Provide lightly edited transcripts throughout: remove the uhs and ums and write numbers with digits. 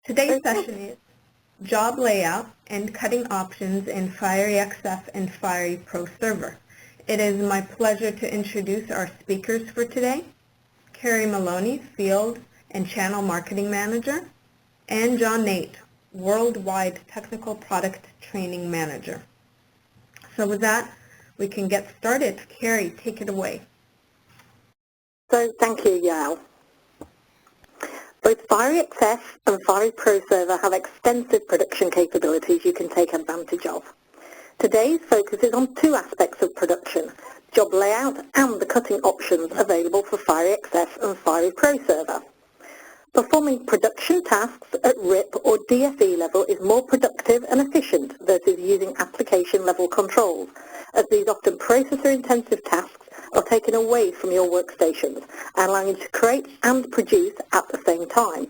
Today's session is job layout and cutting options in Fiery XF and Fiery proServer. It is my pleasure to introduce our speakers for today, Carrie Maloney, Field and Channel Marketing Manager, and John Nate, Worldwide Technical Product Training Manager. So with that, we can get started. Carrie, take it away. So thank you, Yael. Both Fiery XF and Fiery proServer have extensive production capabilities you can take advantage of. Today's focus is on two aspects of production, job layout and the cutting options available for Fiery XF and Fiery proServer. Performing production tasks at RIP or DFE level is more productive and efficient versus using application-level controls, as these often processor-intensive tasks are taken away from your workstations, allowing you to create and produce at the same time.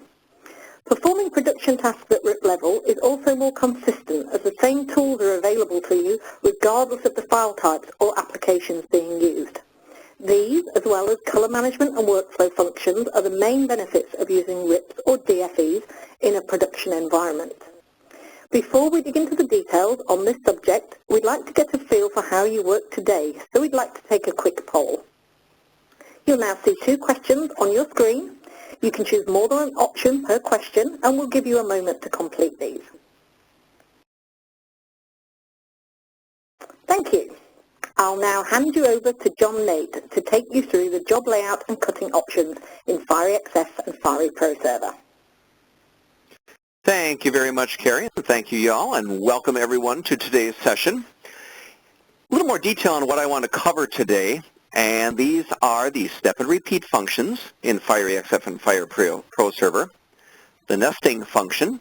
Performing production tasks at RIP level is also more consistent, as the same tools are available to you regardless of the file types or applications being used. These, as well as color management and workflow functions, are the main benefits of using RIPs or DFEs in a production environment. Before we dig into the details on this subject, we'd like to get a feel for how you work today, so we'd like to take a quick poll. You'll now see two questions on your screen. You can choose more than an option per question, and we'll give you a moment to complete these. Thank you. I'll now hand you over to John Nate to take you through the job layout and cutting options in Fiery XF and Fiery proServer. Thank you very much, Carrie, and thank you, y'all, and welcome everyone to today's session. A little more detail on what I want to cover today, and these are the step and repeat functions in Fiery XF and Fiery proServer, the nesting function,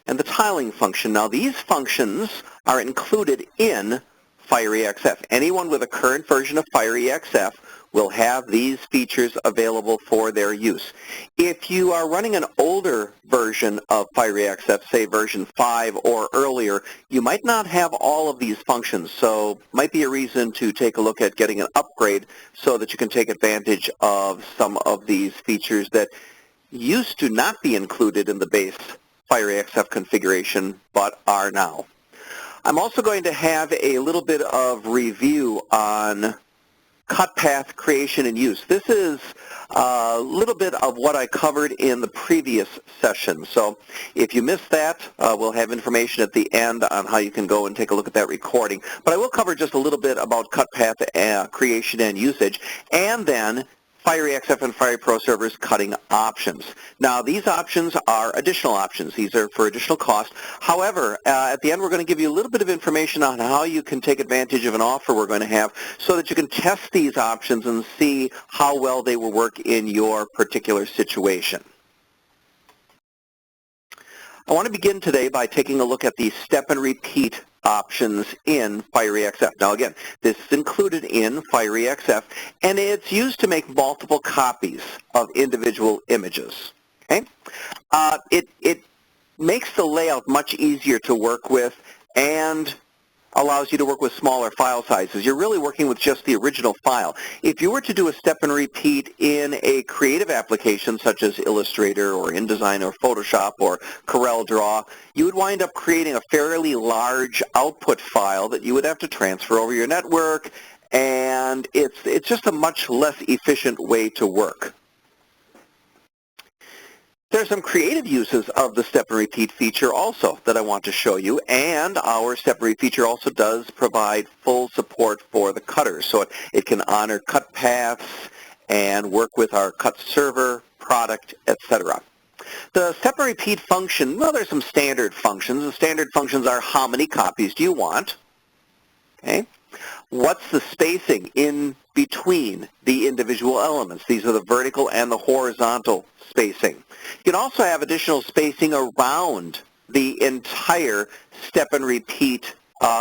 and the tiling function. Now, these functions are included in Fiery XF. Anyone with a current version of Fiery XF will have these features available for their use. If you are running an older version of Fiery XF, say version 5 or earlier, you might not have all of these functions, so might be a reason to take a look at getting an upgrade so that you can take advantage of some of these features that used to not be included in the base Fiery XF configuration, but are now. I'm also going to have a little bit of review on cut path creation and use. This is a little bit of what I covered in the previous session. So if you missed that, we'll have information at the end on how you can go and take a look at that recording. But I will cover just a little bit about cut path creation and usage, and then Fiery XF and Fiery proServer's cutting options. Now, these options are additional options. These are for additional cost. However, at the end, we're going to give you a little bit of information on how you can take advantage of an offer we're going to have so that you can test these options and see how well they will work in your particular situation. I want to begin today by taking a look at the step and repeat options in Fiery XF. Now again, this is included in Fiery XF, and it's used to make multiple copies of individual images. Okay? It makes the layout much easier to work with and allows you to work with smaller file sizes. You're really working with just the original file. If you were to do a step and repeat in a creative application such as Illustrator or InDesign or Photoshop or CorelDRAW, you would wind up creating a fairly large output file that you would have to transfer over your network, and it's just a much less efficient way to work. There's some creative uses of the step and repeat feature also that I want to show you, and our step and repeat feature also does provide full support for the cutters, so it can honor cut paths and work with our cut server, product, etc. The step and repeat function, well, there's some standard functions. The standard functions are how many copies do you want? Okay. What's the spacing in between the individual elements? These are the vertical and the horizontal spacing. You can also have additional spacing around the entire step and repeat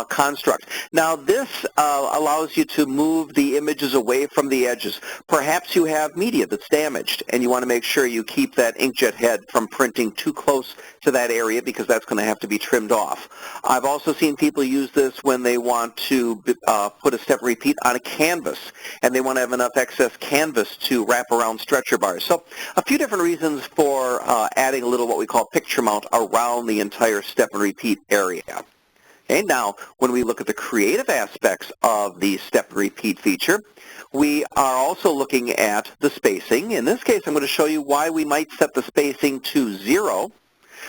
construct. Now this allows you to move the images away from the edges. Perhaps you have media that's damaged and you want to make sure you keep that inkjet head from printing too close to that area because that's going to have to be trimmed off. I've also seen people use this when they want to put a step and repeat on a canvas and they want to have enough excess canvas to wrap around stretcher bars. So a few different reasons for adding a little what we call picture mount around the entire step and repeat area. Okay, now, when we look at the creative aspects of the step and repeat feature, we are also looking at the spacing. In this case, I'm going to show you why we might set the spacing to 0.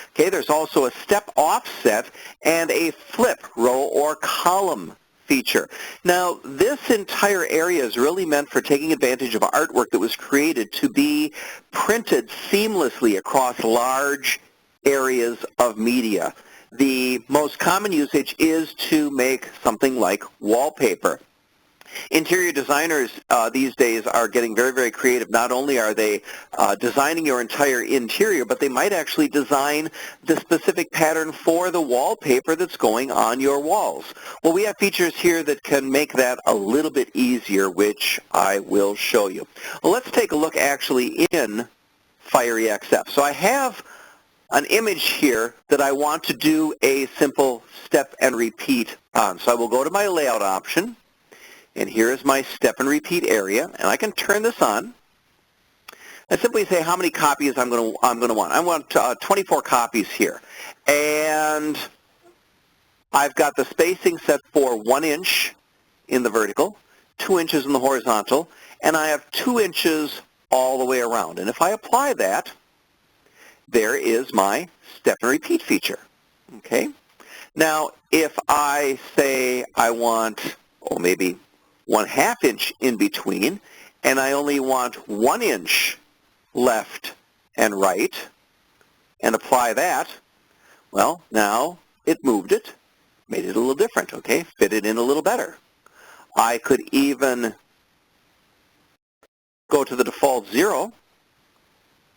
Okay, there's also a step offset and a flip row or column feature. Now, this entire area is really meant for taking advantage of artwork that was created to be printed seamlessly across large areas of media. The most common usage is to make something like wallpaper. Interior designers these days are getting very, very creative. Not only are they designing your entire interior, but they might actually design the specific pattern for the wallpaper that's going on your walls. Well, we have features here that can make that a little bit easier, which I will show you. Well, let's take a look actually in Fiery XF. So I have an image here that I want to do a simple step and repeat on. So I will go to my layout option, and here is my step and repeat area, and I can turn this on and simply say how many copies I'm going to want. I want 24 copies here, and I've got the spacing set for 1 inch in the vertical, 2 inches in the horizontal, and I have 2 inches all the way around. And if I apply that, there is my step and repeat feature. Okay. Now, if I say I want, maybe 1/2 inch in between, and I only want 1 inch left and right, and apply that, well, now it moved it, made it a little different, okay, fit it in a little better. I could even go to the default 0.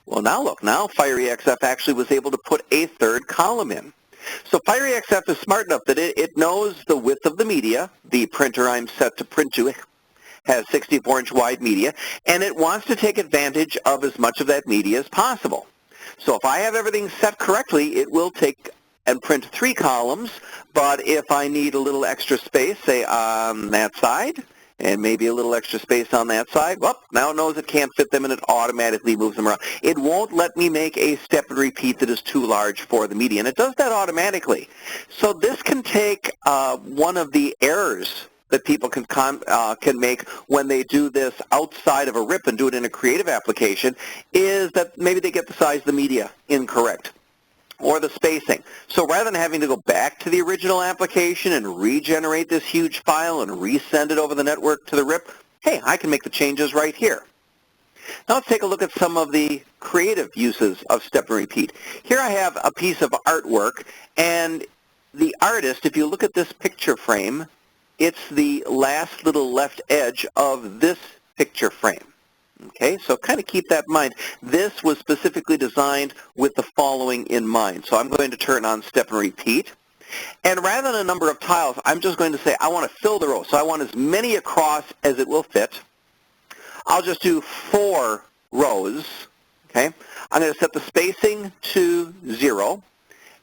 Well, now look, now Fiery XF actually was able to put a third column in. So Fiery XF is smart enough that it knows the width of the media. The printer I'm set to print to has 64-inch wide media, and it wants to take advantage of as much of that media as possible. So if I have everything set correctly, it will take and print 3 columns, but if I need a little extra space, say on that side, and maybe a little extra space on that side, well, now it knows it can't fit them and it automatically moves them around. It won't let me make a step and repeat that is too large for the media, and it does that automatically. So this can take one of the errors that people can make when they do this outside of a RIP and do it in a creative application is that maybe they get the size of the media incorrect, or the spacing. So rather than having to go back to the original application and regenerate this huge file and resend it over the network to the RIP, hey, I can make the changes right here. Now let's take a look at some of the creative uses of step and repeat. Here I have a piece of artwork, and the artist, if you look at this picture frame, it's the last little left edge of this picture frame. Okay, so kind of keep that in mind. This was specifically designed with the following in mind. So I'm going to turn on step and repeat. And rather than a number of tiles, I'm just going to say I want to fill the row. So I want as many across as it will fit. I'll just do 4 rows. Okay, I'm going to set the spacing to 0.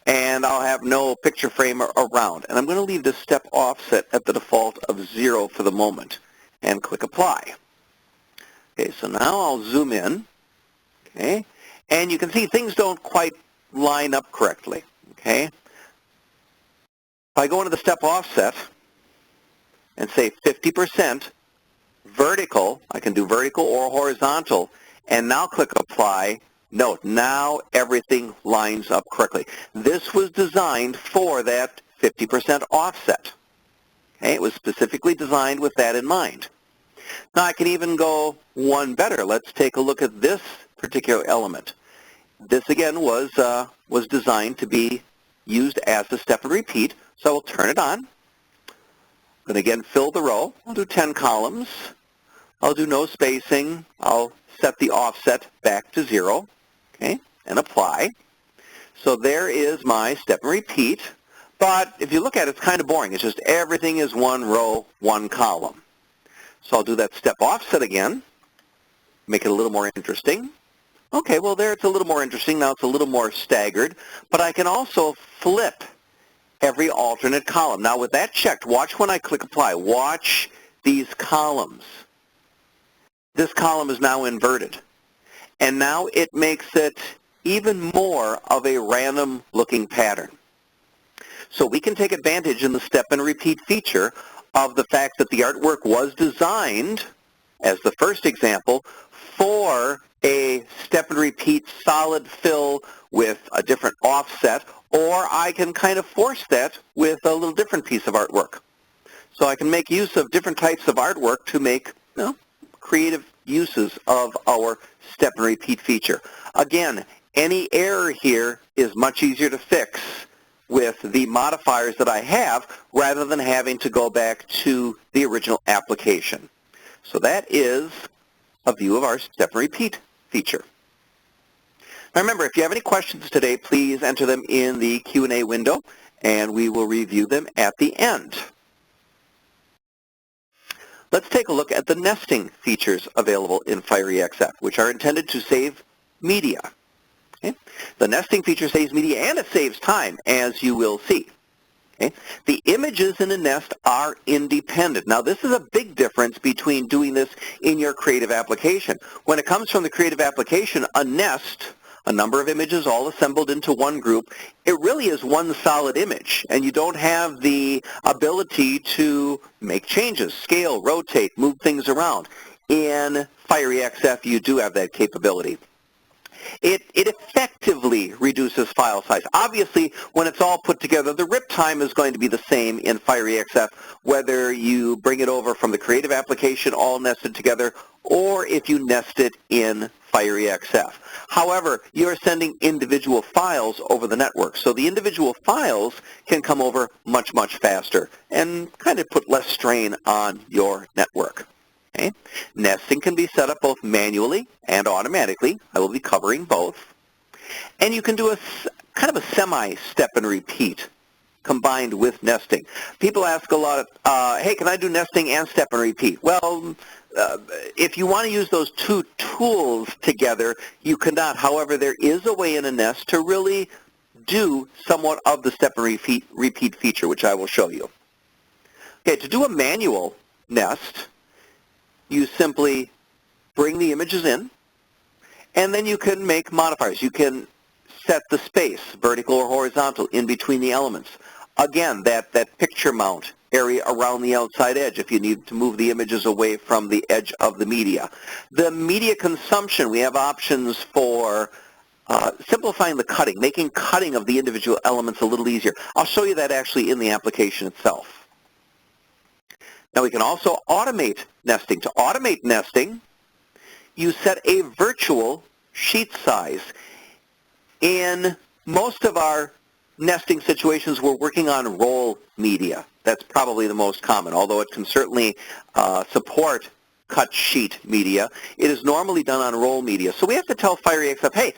And I'll have no picture frame around. And I'm going to leave this step offset at the default of 0 for the moment. And click apply. Okay, so now I'll zoom in, okay, and you can see things don't quite line up correctly, okay. If I go into the step offset and say 50% vertical, I can do vertical or horizontal, and now click apply, note, now everything lines up correctly. This was designed for that 50% offset, okay, it was specifically designed with that in mind. Now I can even go one better. Let's take a look at this particular element. This again was designed to be used as a step and repeat, so I will turn it on. I'm going to again fill the row. I'll do 10 columns. I'll do no spacing. I'll set the offset back to 0, okay, and apply. So there is my step and repeat, but if you look at it, it's kind of boring. It's just everything is one row, one column. So I'll do that step offset again, make it a little more interesting. Okay, well there it's a little more interesting. Now it's a little more staggered, but I can also flip every alternate column. Now with that checked, watch when I click apply. Watch these columns. This column is now inverted. And now it makes it even more of a random looking pattern. So we can take advantage in the step and repeat feature of the fact that the artwork was designed, as the first example, for a step and repeat solid fill with a different offset, or I can kind of force that with a little different piece of artwork. So I can make use of different types of artwork to make creative uses of our step and repeat feature. Again, any error here is much easier to fix with the modifiers that I have rather than having to go back to the original application. So that is a view of our step and repeat feature. Now remember, if you have any questions today, please enter them in the Q&A window and we will review them at the end. Let's take a look at the nesting features available in FireEXF, which are intended to save media. Okay? The nesting feature saves media and it saves time, as you will see. Okay? The images in a nest are independent. Now this is a big difference between doing this in your creative application. When it comes from the creative application, a nest, a number of images all assembled into one group, it really is one solid image, and you don't have the ability to make changes, scale, rotate, move things around. In FireEXF, you do have that capability. It effectively reduces file size. Obviously, when it's all put together, the rip time is going to be the same in FireEXF, whether you bring it over from the creative application all nested together, or if you nest it in FireEXF. However, you're sending individual files over the network, so the individual files can come over much, much faster and kind of put less strain on your network. Okay? Nesting can be set up both manually and automatically. I will be covering both. And you can do a kind of a semi-step and repeat combined with nesting. People ask a lot of, hey, can I do nesting and step and repeat? Well, if you want to use those two tools together, you cannot. However, there is a way in a nest to really do somewhat of the step and repeat feature, which I will show you. Okay, to do a manual nest, you simply bring the images in, and then you can make modifiers. You can set the space, vertical or horizontal, in between the elements. Again, that picture mount area around the outside edge if you need to move the images away from the edge of the media. The media consumption, we have options for simplifying the cutting, making cutting of the individual elements a little easier. I'll show you that actually in the application itself. Now we can also automate nesting. To automate nesting, you set a virtual sheet size. In most of our nesting situations, we're working on roll media. That's probably the most common, although it can certainly support cut sheet media. It is normally done on roll media. So we have to tell FireEXF, hey,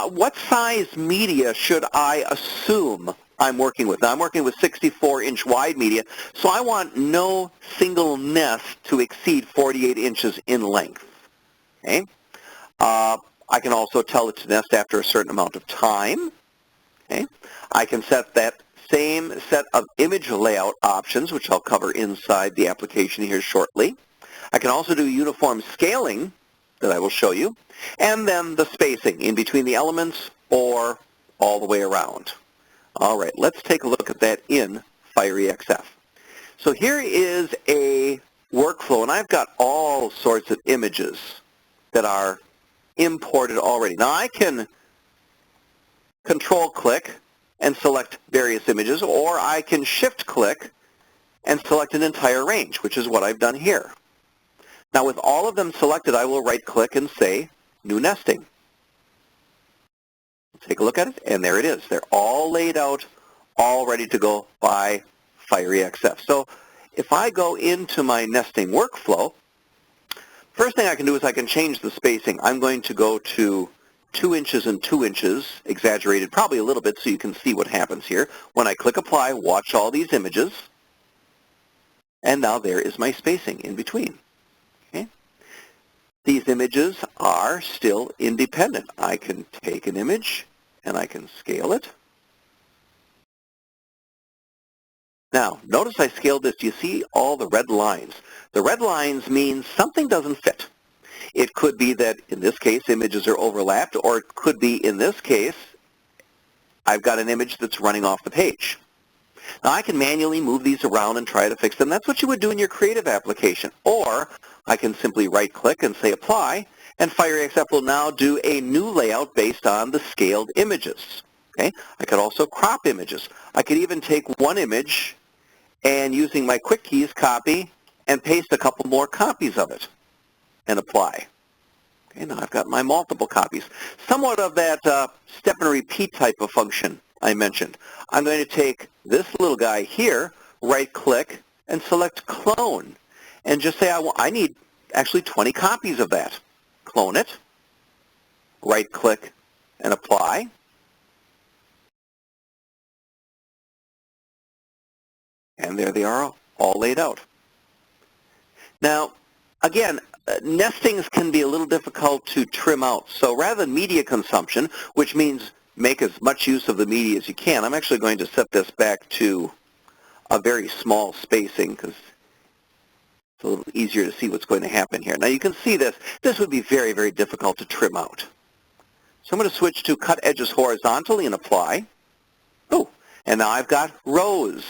what size media should I assume I'm working with? Now I'm working with 64-inch wide media, so I want no single nest to exceed 48 inches in length. Okay? I can also tell it to nest after a certain amount of time. Okay? I can set that same set of image layout options, which I'll cover inside the application here shortly. I can also do uniform scaling that I will show you, and then the spacing in between the elements or all the way around. All right, let's take a look at that in FireEXF. So here is a workflow, and I've got all sorts of images that are imported already. Now I can control-click and select various images, or I can shift-click and select an entire range, which is what I've done here. Now with all of them selected, I will right-click and say New Nesting. Take a look at it, and there it is. They're all laid out, all ready to go by FireEXF. So if I go into my nesting workflow, first thing I can do is I can change the spacing. I'm going to go to 2 inches and 2 inches, exaggerated probably a little bit so you can see what happens here. When I click apply, watch all these images, and now there is my spacing in between. Okay? These images are still independent. I can take an image and I can scale it. Now, notice I scaled this. Do you see all the red lines? The red lines mean something doesn't fit. It could be that, in this case, images are overlapped, or it could be, in this case, I've got an image that's running off the page. Now, I can manually move these around and try to fix them. That's what you would do in your creative application. Or I can simply right-click and say Apply, and FireXF will now do a new layout based on the scaled images. Okay? I could also crop images. I could even take one image and, using my quick keys, copy and paste a couple more copies of it and apply. Okay, now I've got my multiple copies. Somewhat of that step and repeat type of function I mentioned. I'm going to take this little guy here, right-click, and select Clone, and just say I need actually 20 copies of that. Clone it, right-click, and apply. And there they are, all laid out. Now, again, nestings can be a little difficult to trim out. So rather than media consumption, which means make as much use of the media as you can, I'm actually going to set this back to a very small spacing because it's a little easier to see what's going to happen here. Now you can see this. This would be very, very difficult to trim out. So I'm going to switch to Cut Edges Horizontally and Apply. Oh, and now I've got rows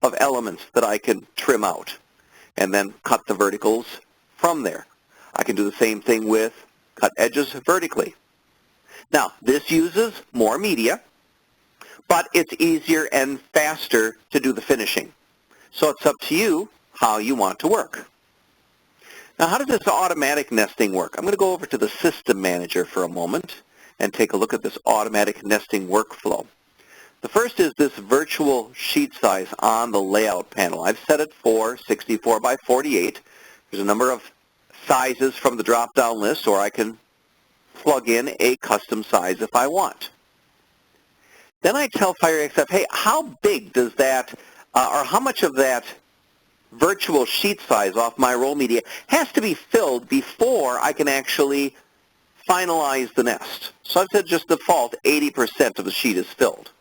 of elements that I can trim out and then cut the verticals from there. I can do the same thing with Cut Edges Vertically. Now, this uses more media, but it's easier and faster to do the finishing. So it's up to you how you want to work. Now, how does this automatic nesting work? I'm going to go over to the System Manager for a moment and take a look at this automatic nesting workflow. The first is this virtual sheet size on the layout panel. I've set it for 64 by 48. There's a number of sizes from the drop-down list, or I can plug in a custom size if I want. Then I tell FireXF, hey, how big does that, or how much of that virtual sheet size off my roll media has to be filled before I can actually finalize the nest. So I've said just default 80% of the sheet is filled.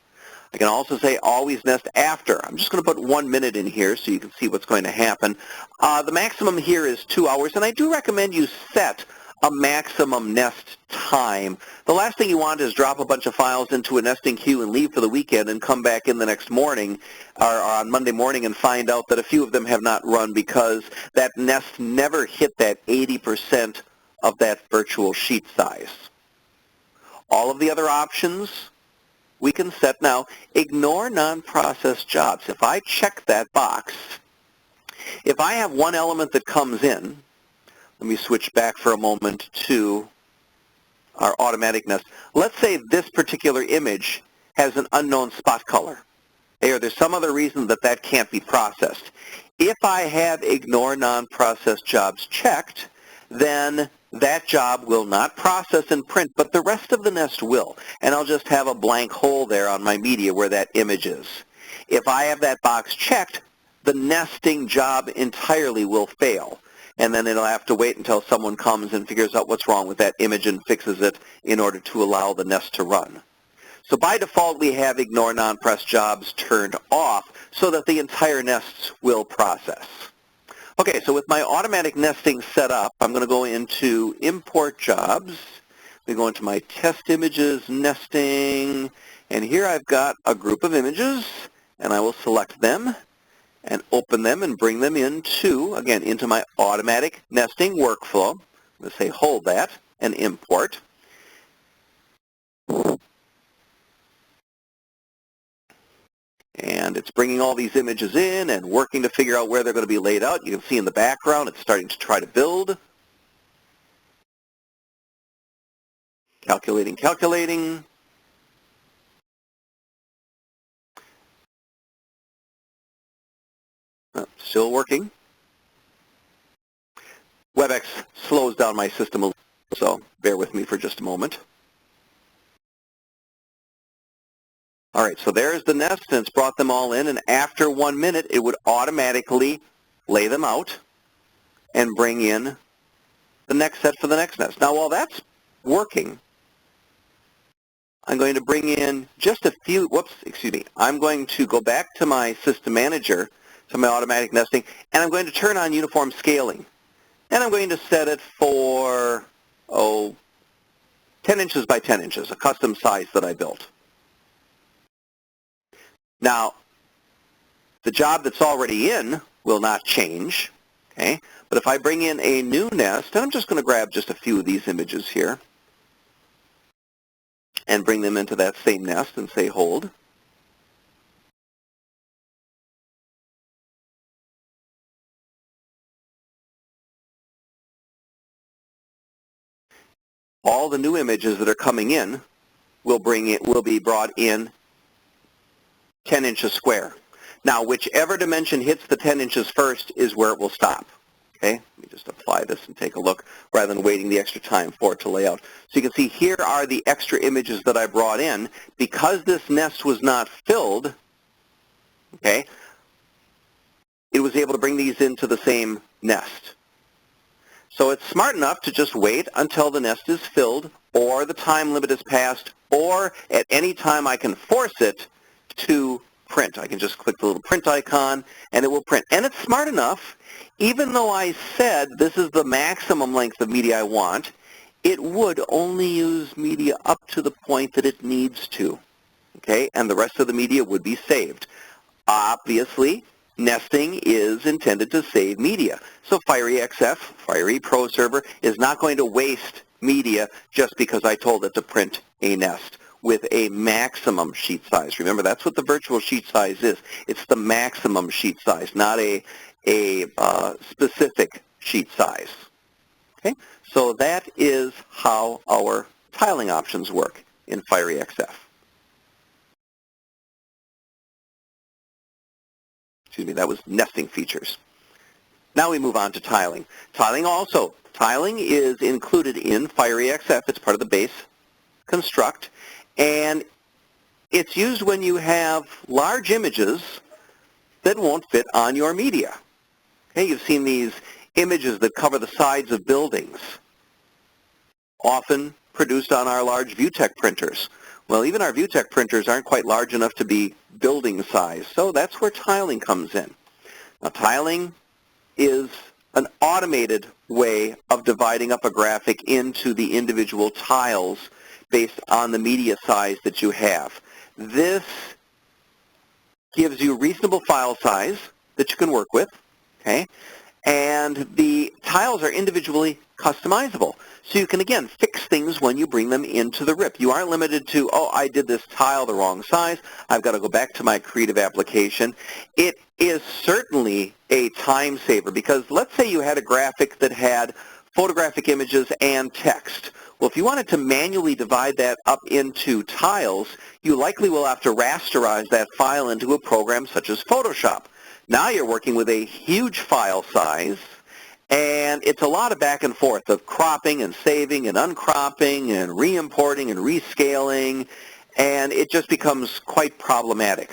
I can also say always nest after. I'm just going to put 1 minute in here so you can see what's going to happen. The maximum here is 2 hours, and I do recommend you set a maximum nest time. The last thing you want is drop a bunch of files into a nesting queue and leave for the weekend and come back in the next morning or on Monday morning and find out that a few of them have not run because that nest never hit that 80% of that virtual sheet size. All of the other options we can set now. Ignore non-processed jobs. If I check that box, if I have one element that comes in, let me switch back for a moment to our automatic nest. Let's say this particular image has an unknown spot color. Or there's some other reason that that can't be processed. If I have Ignore Non-Processed Jobs checked, then that job will not process and print, but the rest of the nest will. And I'll just have a blank hole there on my media where that image is. If I have that box checked, the nesting job entirely will fail. And then it'll have to wait until someone comes and figures out what's wrong with that image and fixes it in order to allow the nest to run. So by default, we have Ignore Non-Press Jobs turned off so that the entire nest will process. Okay, so with my automatic nesting set up, I'm going to go into Import Jobs. We go into my Test Images, Nesting, and here I've got a group of images, and I will select them and open them and bring them into, again, into my automatic nesting workflow. I'm going to say hold that and import. And it's bringing all these images in and working to figure out where they're going to be laid out. You can see in the background it's starting to try to build. Calculating, calculating. Still working. WebEx slows down my system a little, so bear with me for just a moment. All right, so there's the nest, and it's brought them all in, and after 1 minute, it would automatically lay them out and bring in the next set for the next nest. Now, while that's working, I'm going to bring in just a few, I'm going to go back to my system manager, to my automatic nesting, and I'm going to turn on uniform scaling. And I'm going to set it for, 10 inches by 10 inches, a custom size that I built. Now, the job that's already in will not change, okay? But if I bring in a new nest, and I'm just going to grab just a few of these images here and bring them into that same nest and say hold. All the new images that are coming in will be brought in 10 inches square. Now, whichever dimension hits the 10 inches first is where it will stop. Okay, let me just apply this and take a look rather than waiting the extra time for it to lay out. So you can see here are the extra images that I brought in. Because this nest was not filled, okay, it was able to bring these into the same nest. So it's smart enough to just wait until the nest is filled or the time limit is passed, or at any time I can force it to print. I can just click the little print icon and it will print. And it's smart enough, even though I said this is the maximum length of media I want, it would only use media up to the point that it needs to, okay? And the rest of the media would be saved. Obviously, nesting is intended to save media. So FireEXF, Fire proServer, is not going to waste media just because I told it to print a nest with a maximum sheet size. Remember, that's what the virtual sheet size is. It's the maximum sheet size, not a specific sheet size. Okay, so that is how our tiling options work in FireEXF. Excuse me, that was nesting features. Now we move on to tiling. Tiling is included in FireEXF. It's part of the base construct, and it's used when you have large images that won't fit on your media. Okay, you've seen these images that cover the sides of buildings, often produced on our large ViewTech printers. Well, even our ViewTech printers aren't quite large enough to be building size, so that's where tiling comes in. Now, tiling is an automated way of dividing up a graphic into the individual tiles based on the media size that you have. This gives you reasonable file size that you can work with, okay? And the tiles are individually customizable. So you can, again, fix things when you bring them into the RIP. You aren't limited to, oh, I did this tile the wrong size. I've got to go back to my creative application. It is certainly a time saver because let's say you had a graphic that had photographic images and text. Well, if you wanted to manually divide that up into tiles, you likely will have to rasterize that file into a program such as Photoshop. Now you're working with a huge file size, and it's a lot of back and forth of cropping and saving and uncropping and re-importing and rescaling, and it just becomes quite problematic.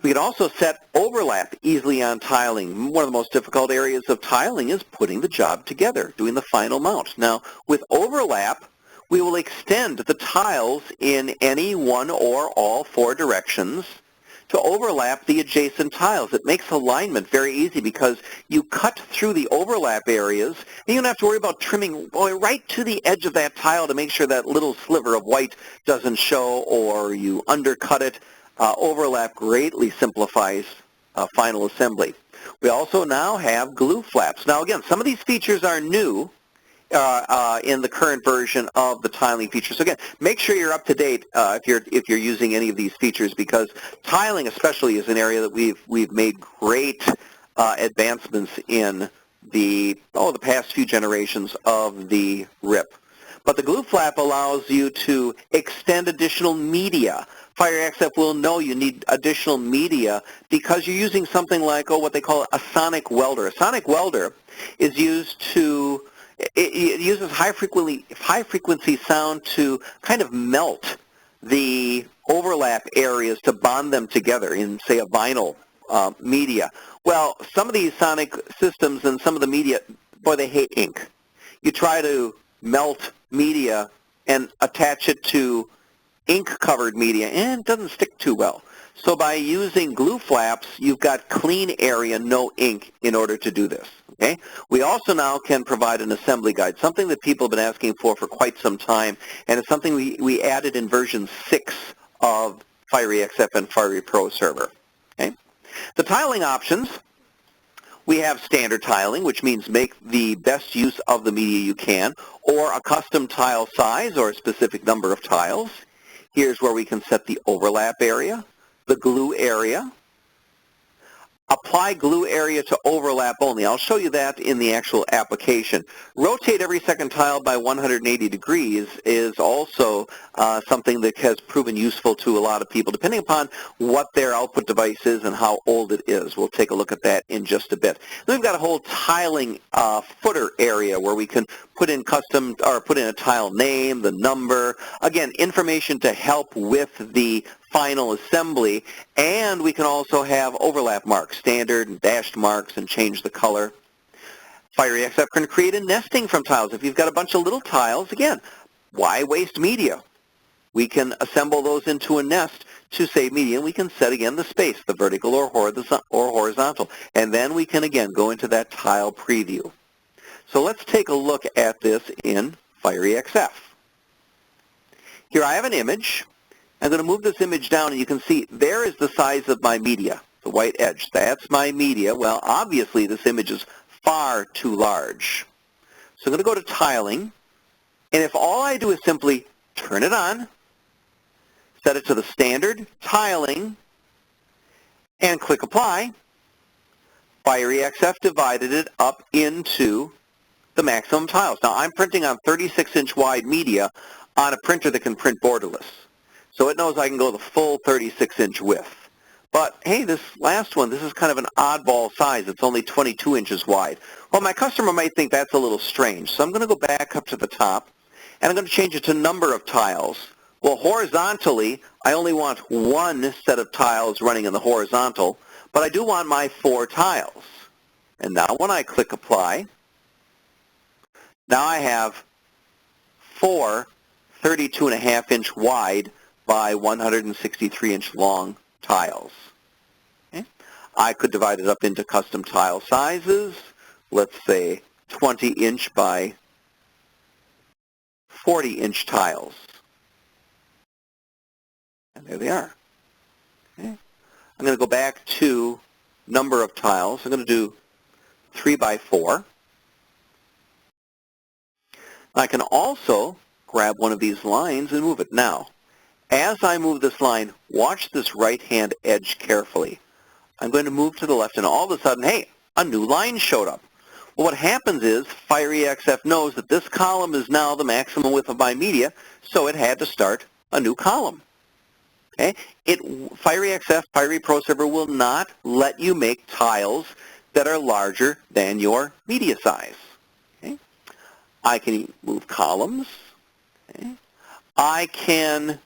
We can also set overlap easily on tiling. One of the most difficult areas of tiling is putting the job together, doing the final mount. Now, with overlap, we will extend the tiles in any one or all four directions to overlap the adjacent tiles. It makes alignment very easy because you cut through the overlap areas and you don't have to worry about trimming right to the edge of that tile to make sure that little sliver of white doesn't show or you undercut it. Overlap greatly simplifies final assembly. We also now have glue flaps. Now again, some of these features are new in the current version of the tiling feature. So again, make sure you're up to date if you're using any of these features because tiling especially is an area that we've made great advancements in the past few generations of the RIP. But the glue flap allows you to extend additional media. FireEXF will know you need additional media because you're using something like what they call a sonic welder. A sonic welder is used to it uses high frequency sound to kind of melt the overlap areas to bond them together in, say, a vinyl media. Well, some of these sonic systems and some of the media, boy, they hate ink. You try to melt media and attach it to ink-covered media, and it doesn't stick too well. So by using glue flaps, you've got clean area, no ink, in order to do this. Okay? We also now can provide an assembly guide, something that people have been asking for quite some time, and it's something we added in version 6 of Fiery XF and Fiery proServer. Okay? The tiling options, we have standard tiling, which means make the best use of the media you can, or a custom tile size or a specific number of tiles. Here's where we can set the overlap area, the glue area, apply glue area to overlap only. I'll show you that in the actual application. Rotate every second tile by 180 degrees is also something that has proven useful to a lot of people, depending upon what their output device is and how old it is. We'll take a look at that in just a bit. Then we've got a whole tiling footer area where we can put in custom, or put in a tile name, the number, again, information to help with the final assembly, and we can also have overlap marks, standard and dashed marks, and change the color. Fiery XF can create a nesting from tiles. If you've got a bunch of little tiles, again, why waste media? We can assemble those into a nest to save media, and we can set again the space, the vertical or horizontal, and then we can again go into that tile preview. So let's take a look at this in Fiery XF. Here I have an image. I'm going to move this image down, and you can see there is the size of my media, the white edge. That's my media. Well, obviously, this image is far too large. So I'm going to go to tiling, and if all I do is simply turn it on, set it to the standard tiling, and click apply, Fiery XF divided it up into the maximum tiles. Now, I'm printing on 36-inch wide media on a printer that can print borderless. So it knows I can go the full 36-inch width. But, hey, this last one, this is kind of an oddball size. It's only 22 inches wide. Well, my customer might think that's a little strange. So I'm going to go back up to the top, and I'm going to change it to number of tiles. Well, horizontally, I only want one set of tiles running in the horizontal, but I do want my 4 tiles. And now when I click apply, now I have 4 32.5-inch wide by 163-inch long tiles. Okay? I could divide it up into custom tile sizes, let's say 20-inch by 40-inch tiles. And there they are. Okay? I'm going to go back to number of tiles. I'm going to do 3 by 4. I can also grab one of these lines and move it. Now, as I move this line, watch this right-hand edge carefully. I'm going to move to the left, and all of a sudden, hey, a new line showed up. Well, what happens is Fiery XF knows that this column is now the maximum width of my media, so it had to start a new column. Okay? Fiery XF, Fiery proServer will not let you make tiles that are larger than your media size. Okay? I can move columns. Okay? I can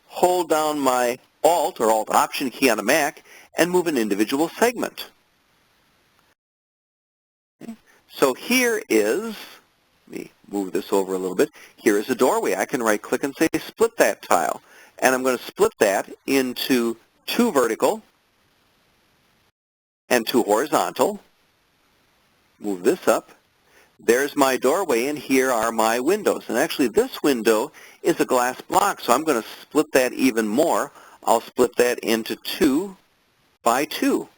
hold down my Alt or Alt Option key on a Mac and move an individual segment. Okay. So here is, let me move this over a little bit, here is a doorway. I can right-click and say split that tile. And I'm going to split that into 2 vertical and 2 horizontal. Move this up. There's my doorway, and here are my windows. And actually, this window is a glass block, so I'm going to split that even more. I'll split that into 2 by 2.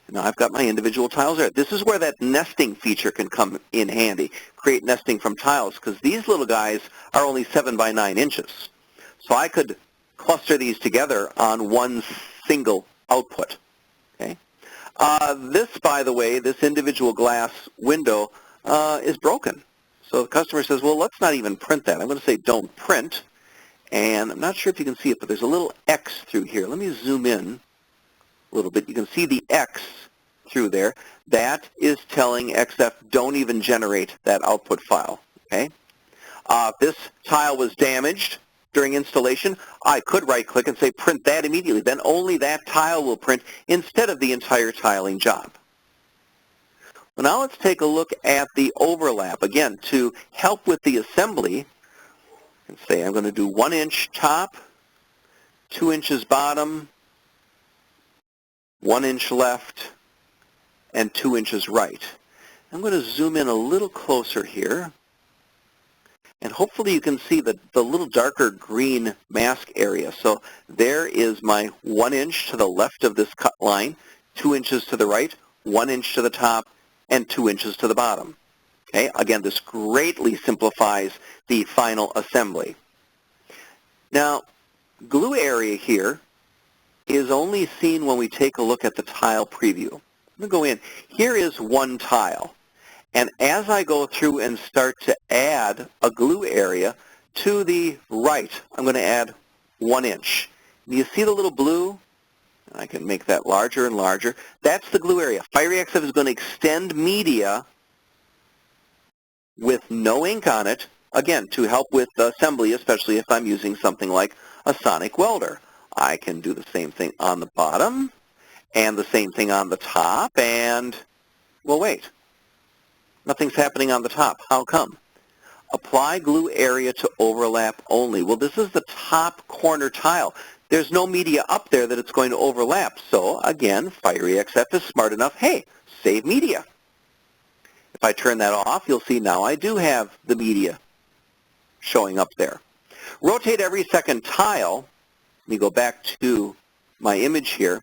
And now I've got my individual tiles there. This is where that nesting feature can come in handy, create nesting from tiles, because these little guys are only 7 by 9 inches. So I could cluster these together on one single output. Okay? This, by the way, this individual glass window is broken. So the customer says, well, let's not even print that. I'm going to say don't print. And I'm not sure if you can see it, but there's a little X through here. Let me zoom in a little bit. You can see the X through there. That is telling XF don't even generate that output file. Okay? If this tile was damaged during installation, I could right-click and say print that immediately. Then only that tile will print instead of the entire tiling job. Well, now let's take a look at the overlap. Again, to help with the assembly, and say I'm going to do 1 inch top, 2 inches bottom, 1 inch left, and 2 inches right. I'm going to zoom in a little closer here. And hopefully you can see the little darker green mask area. So there is my 1 inch to the left of this cut line, 2 inches to the right, 1 inch to the top, and 2 inches to the bottom. Okay, again, this greatly simplifies the final assembly. Now, glue area here is only seen when we take a look at the tile preview. I'm going to go in. Here is one tile. And as I go through and start to add a glue area to the right, I'm going to add 1 inch. You see the little blue? I can make that larger and larger. That's the glue area. Fiery XF is going to extend media with no ink on it, again, to help with the assembly, especially if I'm using something like a sonic welder. I can do the same thing on the bottom and the same thing on the top, and, well, wait. Nothing's happening on the top. How come? Apply glue area to overlap only. Well, this is the top corner tile. There's no media up there that it's going to overlap. So, again, Fiery XF is smart enough, hey, save media. If I turn that off, you'll see now I do have the media showing up there. Rotate every second tile. Let me go back to my image here.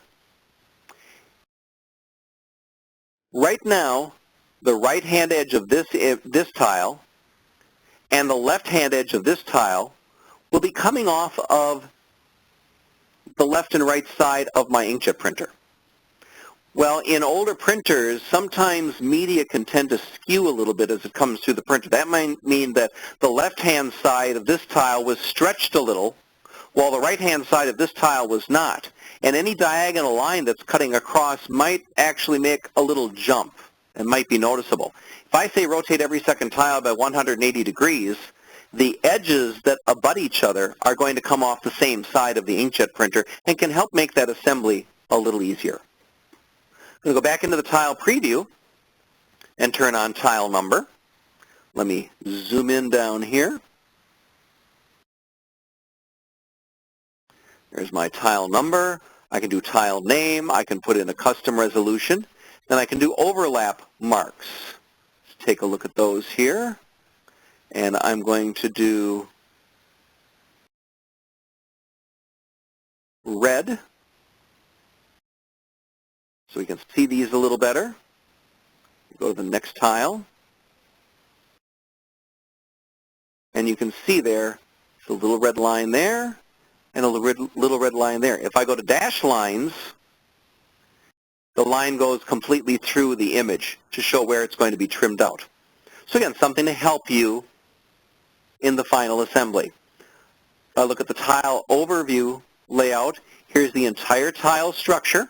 Right now, the right-hand edge of this tile and the left-hand edge of this tile will be coming off of the left and right side of my inkjet printer. Well, in older printers, sometimes media can tend to skew a little bit as it comes through the printer. That might mean that the left-hand side of this tile was stretched a little, while the right-hand side of this tile was not. And any diagonal line that's cutting across might actually make a little jump. It might be noticeable. If I say rotate every second tile by 180 degrees, the edges that abut each other are going to come off the same side of the inkjet printer and can help make that assembly a little easier. I'm going to go back into the tile preview and turn on tile number. Let me zoom in down here. There's my tile number. I can do tile name. I can put in a custom resolution. Then I can do overlap marks. Let's take a look at those here. And I'm going to do red so we can see these a little better. Go to the next tile. And you can see there, it's a little red line there and a little red line there. If I go to dash lines, the line goes completely through the image to show where it's going to be trimmed out. So again, something to help you in the final assembly. If I look at the tile overview layout, here's the entire tile structure.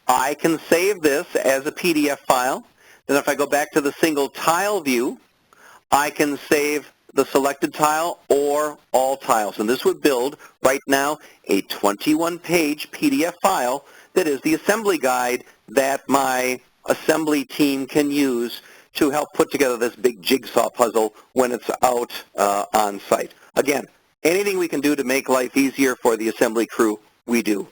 I can save this as a PDF file. Then if I go back to the single tile view, I can save the selected tile or all tiles. And this would build, right now, a 21-page PDF file that is the assembly guide that my assembly team can use to help put together this big jigsaw puzzle when it's out on site. Again, anything we can do to make life easier for the assembly crew, we do.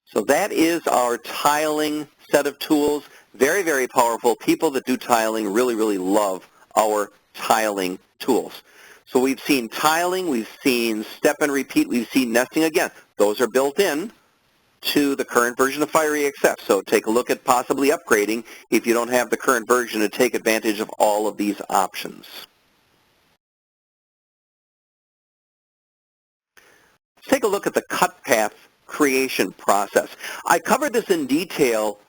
So that is our tiling set of tools. Very, very powerful. People that do tiling really, really love our tiling tools. So we've seen tiling, we've seen step and repeat, we've seen nesting. Again, those are built in to the current version of Fiery XF. So take a look at possibly upgrading if you don't have the current version to take advantage of all of these options. Let's take a look at the cut path creation process. I covered this in detail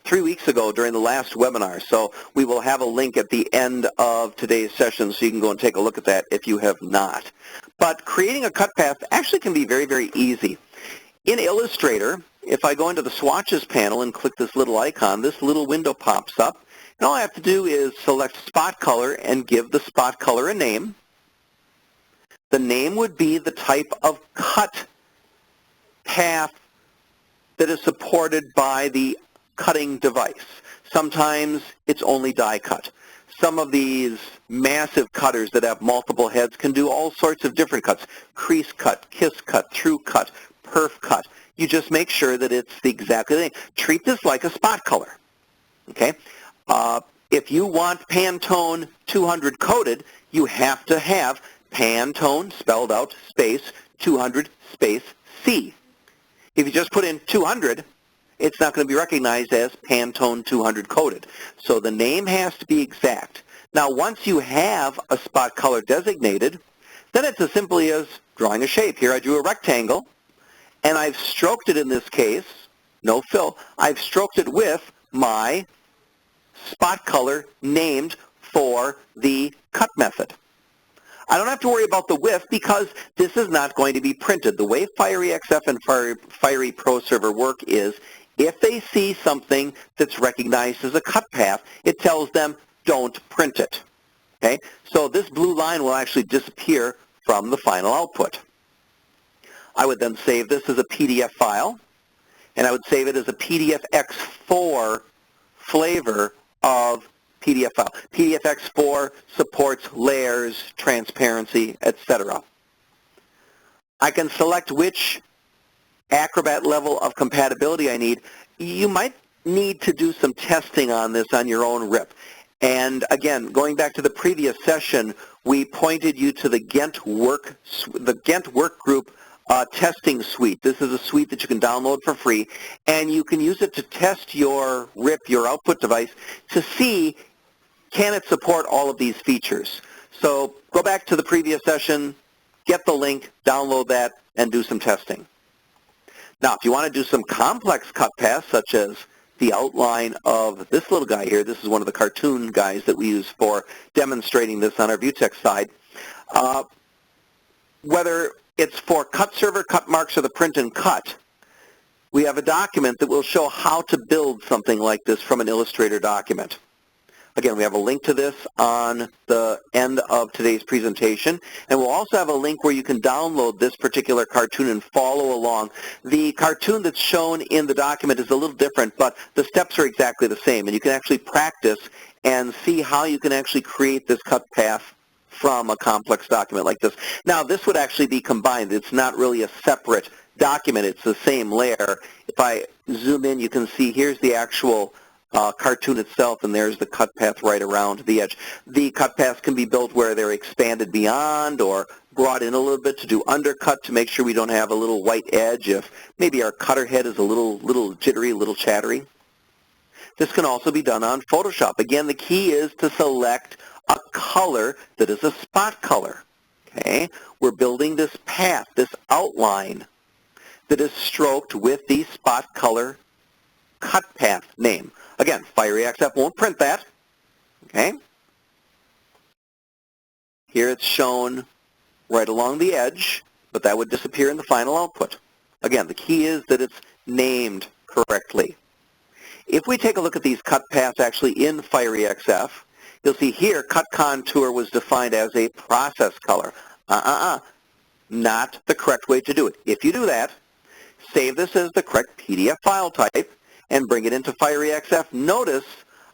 3 weeks ago during the last webinar, so we will have a link at the end of today's session so you can go and take a look at that if you have not. But creating a cut path actually can be very, very easy. In Illustrator, if I go into the swatches panel and click this little icon, this little window pops up, And all I have to do is select spot color and give the spot color a name. The name would be the type of cut path that is supported by the cutting device. Sometimes it's only die cut. Some of these massive cutters that have multiple heads can do all sorts of different cuts. Crease cut, kiss cut, through cut, perf cut. You just make sure that it's the exact thing. Treat this like a spot color. Okay? If you want Pantone 200 coded, you have to have Pantone spelled out space 200 space C. If you just put in 200, it's not going to be recognized as Pantone 200 coded. So the name has to be exact. Now, once you have a spot color designated, then it's as simply as drawing a shape. Here I drew a rectangle, and I've stroked it in this case, no fill, I've stroked it with my spot color named for the cut method. I don't have to worry about the width because this is not going to be printed. The way Fiery XF and Fiery proServer work is if they see something that's recognized as a cut path, it tells them don't print it. Okay? So this blue line will actually disappear from the final output. I would then save this as a PDF file, and I would save it as a PDF X4 flavor of PDF file. PDF X4 supports layers, transparency, etc. I can select which Acrobat level of compatibility I need. You might need to do some testing on this on your own rip. And again, going back to the previous session, we pointed you to the Ghent Workgroup testing suite. This is a suite that you can download for free, and you can use it to test your RIP, your output device, to see can it support all of these features. So go back to the previous session, get the link, download that, and do some testing. Now, if you want to do some complex cut paths, such as the outline of this little guy here, this is one of the cartoon guys that we use for demonstrating this on our Vuetex side, whether it's for proServer, cut marks, or the print and cut, we have a document that will show how to build something like this from an Illustrator document. Again, we have a link to this on the end of today's presentation, and we'll also have a link where you can download this particular cartoon and follow along. The cartoon that's shown in the document is a little different, but the steps are exactly the same, and you can actually practice and see how you can actually create this cut path from a complex document like this. Now, this would actually be combined. It's not really a separate document. It's the same layer. If I zoom in, you can see here's the actual cartoon itself, and there's the cut path right around the edge. The cut paths can be built where they're expanded beyond or brought in a little bit to do undercut to make sure we don't have a little white edge if maybe our cutter head is a little jittery, a little chattery. This can also be done on Photoshop. Again, the key is to select a color that is a spot color. Okay? We're building this path, this outline that is stroked with the spot color cut path name. Again, Fiery XF won't print that. Okay? Here it's shown right along the edge, but that would disappear in the final output. Again, the key is that it's named correctly. If we take a look at these cut paths actually in Fiery XF, you'll see here cut contour was defined as a process color. Not the correct way to do it. If you do that, save this as the correct PDF file type and bring it into Fiery XF. Notice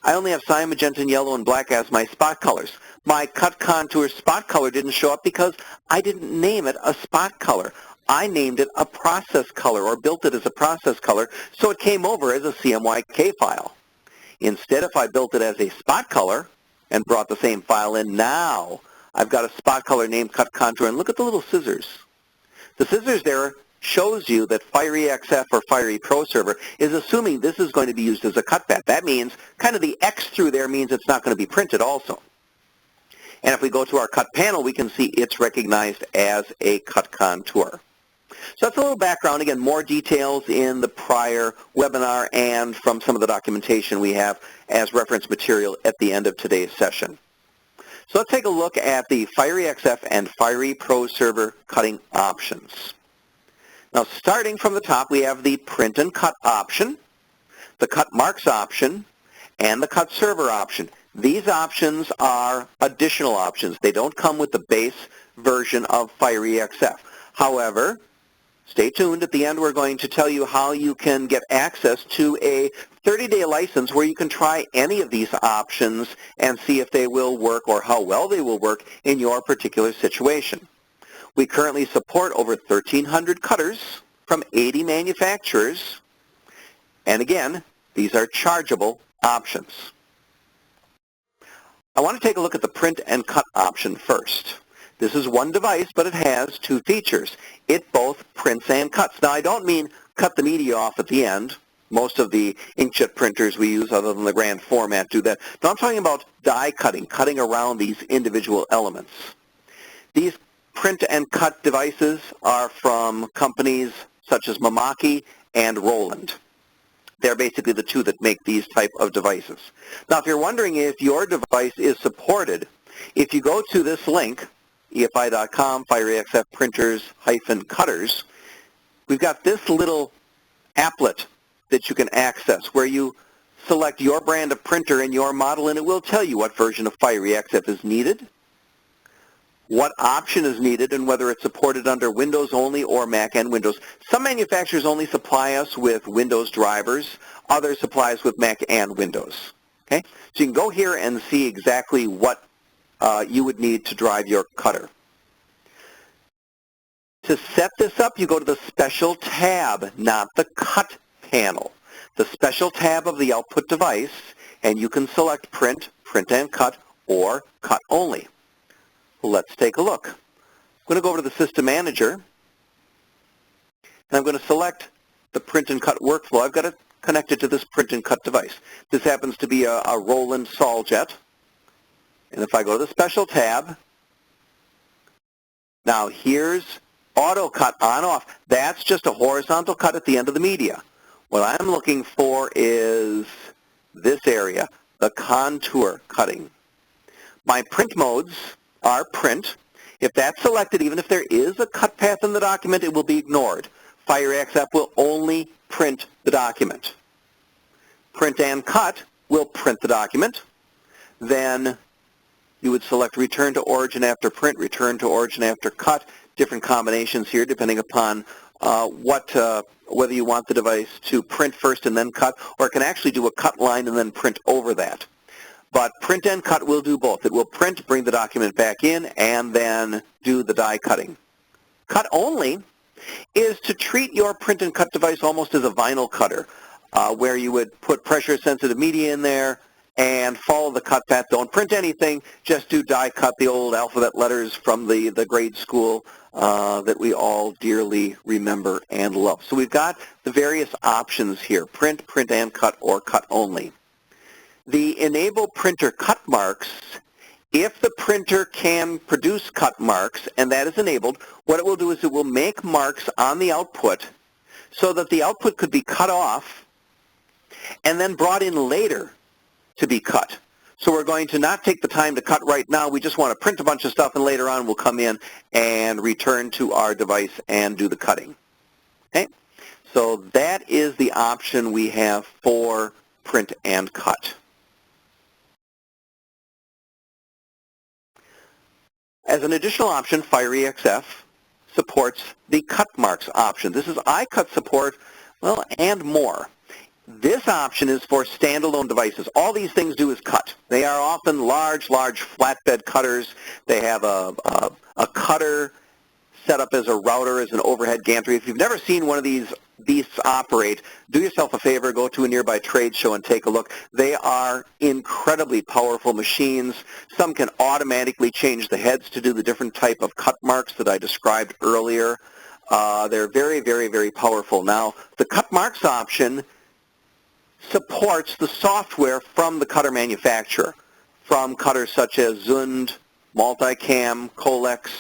I only have cyan, magenta, and yellow, and black as my spot colors. My cut contour spot color didn't show up because I didn't name it a spot color. I named it a process color or built it as a process color, so it came over as a CMYK file. Instead, if I built it as a spot color and brought the same file in, now I've got a spot color named cut contour, and look at the little scissors. The scissors there shows you that Fiery XF or Fiery proServer is assuming this is going to be used as a cut path. That means kind of the X through there means it's not going to be printed also. And if we go to our cut panel, we can see it's recognized as a cut contour. So that's a little background. Again, more details in the prior webinar and from some of the documentation we have as reference material at the end of today's session. So let's take a look at the Fiery XF and Fiery proServer cutting options. Now, starting from the top, we have the print and cut option, the cut marks option, and the proServer option. These options are additional options. They don't come with the base version of FireEXF. However, stay tuned. At the end, we're going to tell you how you can get access to a 30-day license where you can try any of these options and see if they will work or how well they will work in your particular situation. We currently support over 1,300 cutters from 80 manufacturers. And again, these are chargeable options. I want to take a look at the print and cut option first. This is one device, but it has two features. It both prints and cuts. Now, I don't mean cut the media off at the end. Most of the inkjet printers we use, other than the grand format, do that. No, I'm talking about die cutting, cutting around these individual elements. These print and cut devices are from companies such as Mamaki and Roland. They're basically the two that make these type of devices. Now, if you're wondering if your device is supported, if you go to this link, EFI.com, FireEXF printers-cutters, we've got this little applet that you can access where you select your brand of printer and your model, and it will tell you what version of FireEXF is needed, what option is needed, and whether it's supported under Windows only or Mac and Windows. Some manufacturers only supply us with Windows drivers. Others supply us with Mac and Windows. Okay? So you can go here and see exactly what you would need to drive your cutter. To set this up, you go to the Special tab, not the Cut panel. The Special tab of the output device, and you can select Print, Print and Cut, or Cut Only. Let's take a look. I'm going to go over to the System Manager, and I'm going to select the Print and Cut workflow. I've got it connected to this Print and Cut device. This happens to be a Roland Soljet. And if I go to the Special tab, now here's Auto Cut on-off. That's just a horizontal cut at the end of the media. What I'm looking for is this area, the contour cutting. My print modes are print. If that's selected, even if there is a cut path in the document, it will be ignored. FireEXF will only print the document. Print and cut will print the document. Then you would select return to origin after print, return to origin after cut. Different combinations here depending upon whether you want the device to print first and then cut, or it can actually do a cut line and then print over that. But print and cut will do both. It will print, bring the document back in, and then do the die cutting. Cut only is to treat your print and cut device almost as a vinyl cutter, where you would put pressure-sensitive media in there and follow the cut path. Don't print anything, just do die cut, the old alphabet letters from the grade school that we all dearly remember and love. So we've got the various options here, print, print and cut, or cut only. The Enable Printer Cut Marks, if the printer can produce cut marks, and that is enabled, what it will do is it will make marks on the output so that the output could be cut off and then brought in later to be cut. So we're going to not take the time to cut right now. We just want to print a bunch of stuff, and later on we'll come in and return to our device and do the cutting. Okay? So that is the option we have for print and cut. As an additional option, FireEXF supports the cut marks option. This is iCut support, well, and more. This option is for standalone devices. All these things do is cut. They are often large flatbed cutters. They have a cutter set up as a router, as an overhead gantry. If you've never seen one of these beasts operate, do yourself a favor, go to a nearby trade show and take a look. They are incredibly powerful machines. Some can automatically change the heads to do the different type of cut marks that I described earlier. They're very powerful. Now, the cut marks option supports the software from the cutter manufacturer, from cutters such as Zund, Multicam, Colex,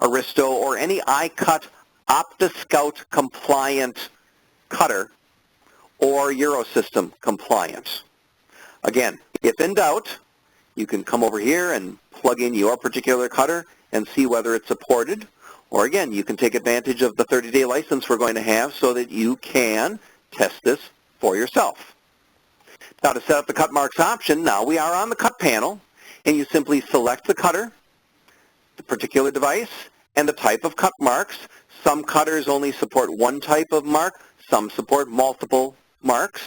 Aristo, or any iCut OptiScout compliant cutter or Eurosystem compliant. Again, if in doubt, you can come over here and plug in your particular cutter and see whether it's supported. Or again, you can take advantage of the 30-day license we're going to have so that you can test this for yourself. Now to set up the cut marks option, now we are on the cut panel, and you simply select the cutter, the particular device, and the type of cut marks. Some cutters only support one type of mark, some support multiple marks,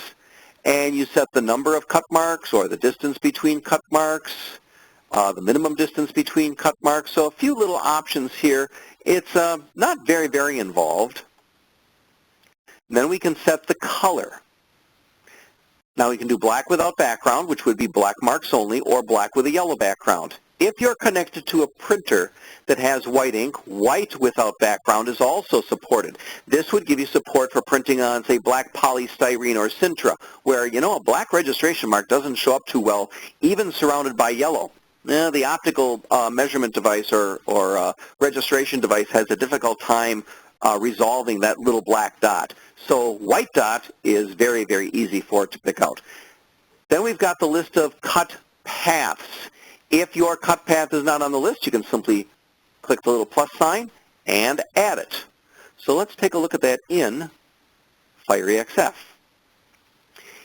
and you set the number of cut marks or the distance between cut marks, the minimum distance between cut marks. So a few little options here. It's not very, very involved. And then we can set the color. Now we can do black without background, which would be black marks only, or black with a yellow background. If you're connected to a printer that has white ink, white without background is also supported. This would give you support for printing on, say, black polystyrene or Sintra, where, you know, a black registration mark doesn't show up too well, even surrounded by yellow. The optical measurement device or registration device has a difficult time resolving that little black dot. So white dot is very, very easy for it to pick out. Then we've got the list of cut paths. If your cut path is not on the list, you can simply click the little plus sign and add it. So let's take a look at that in FireEXF.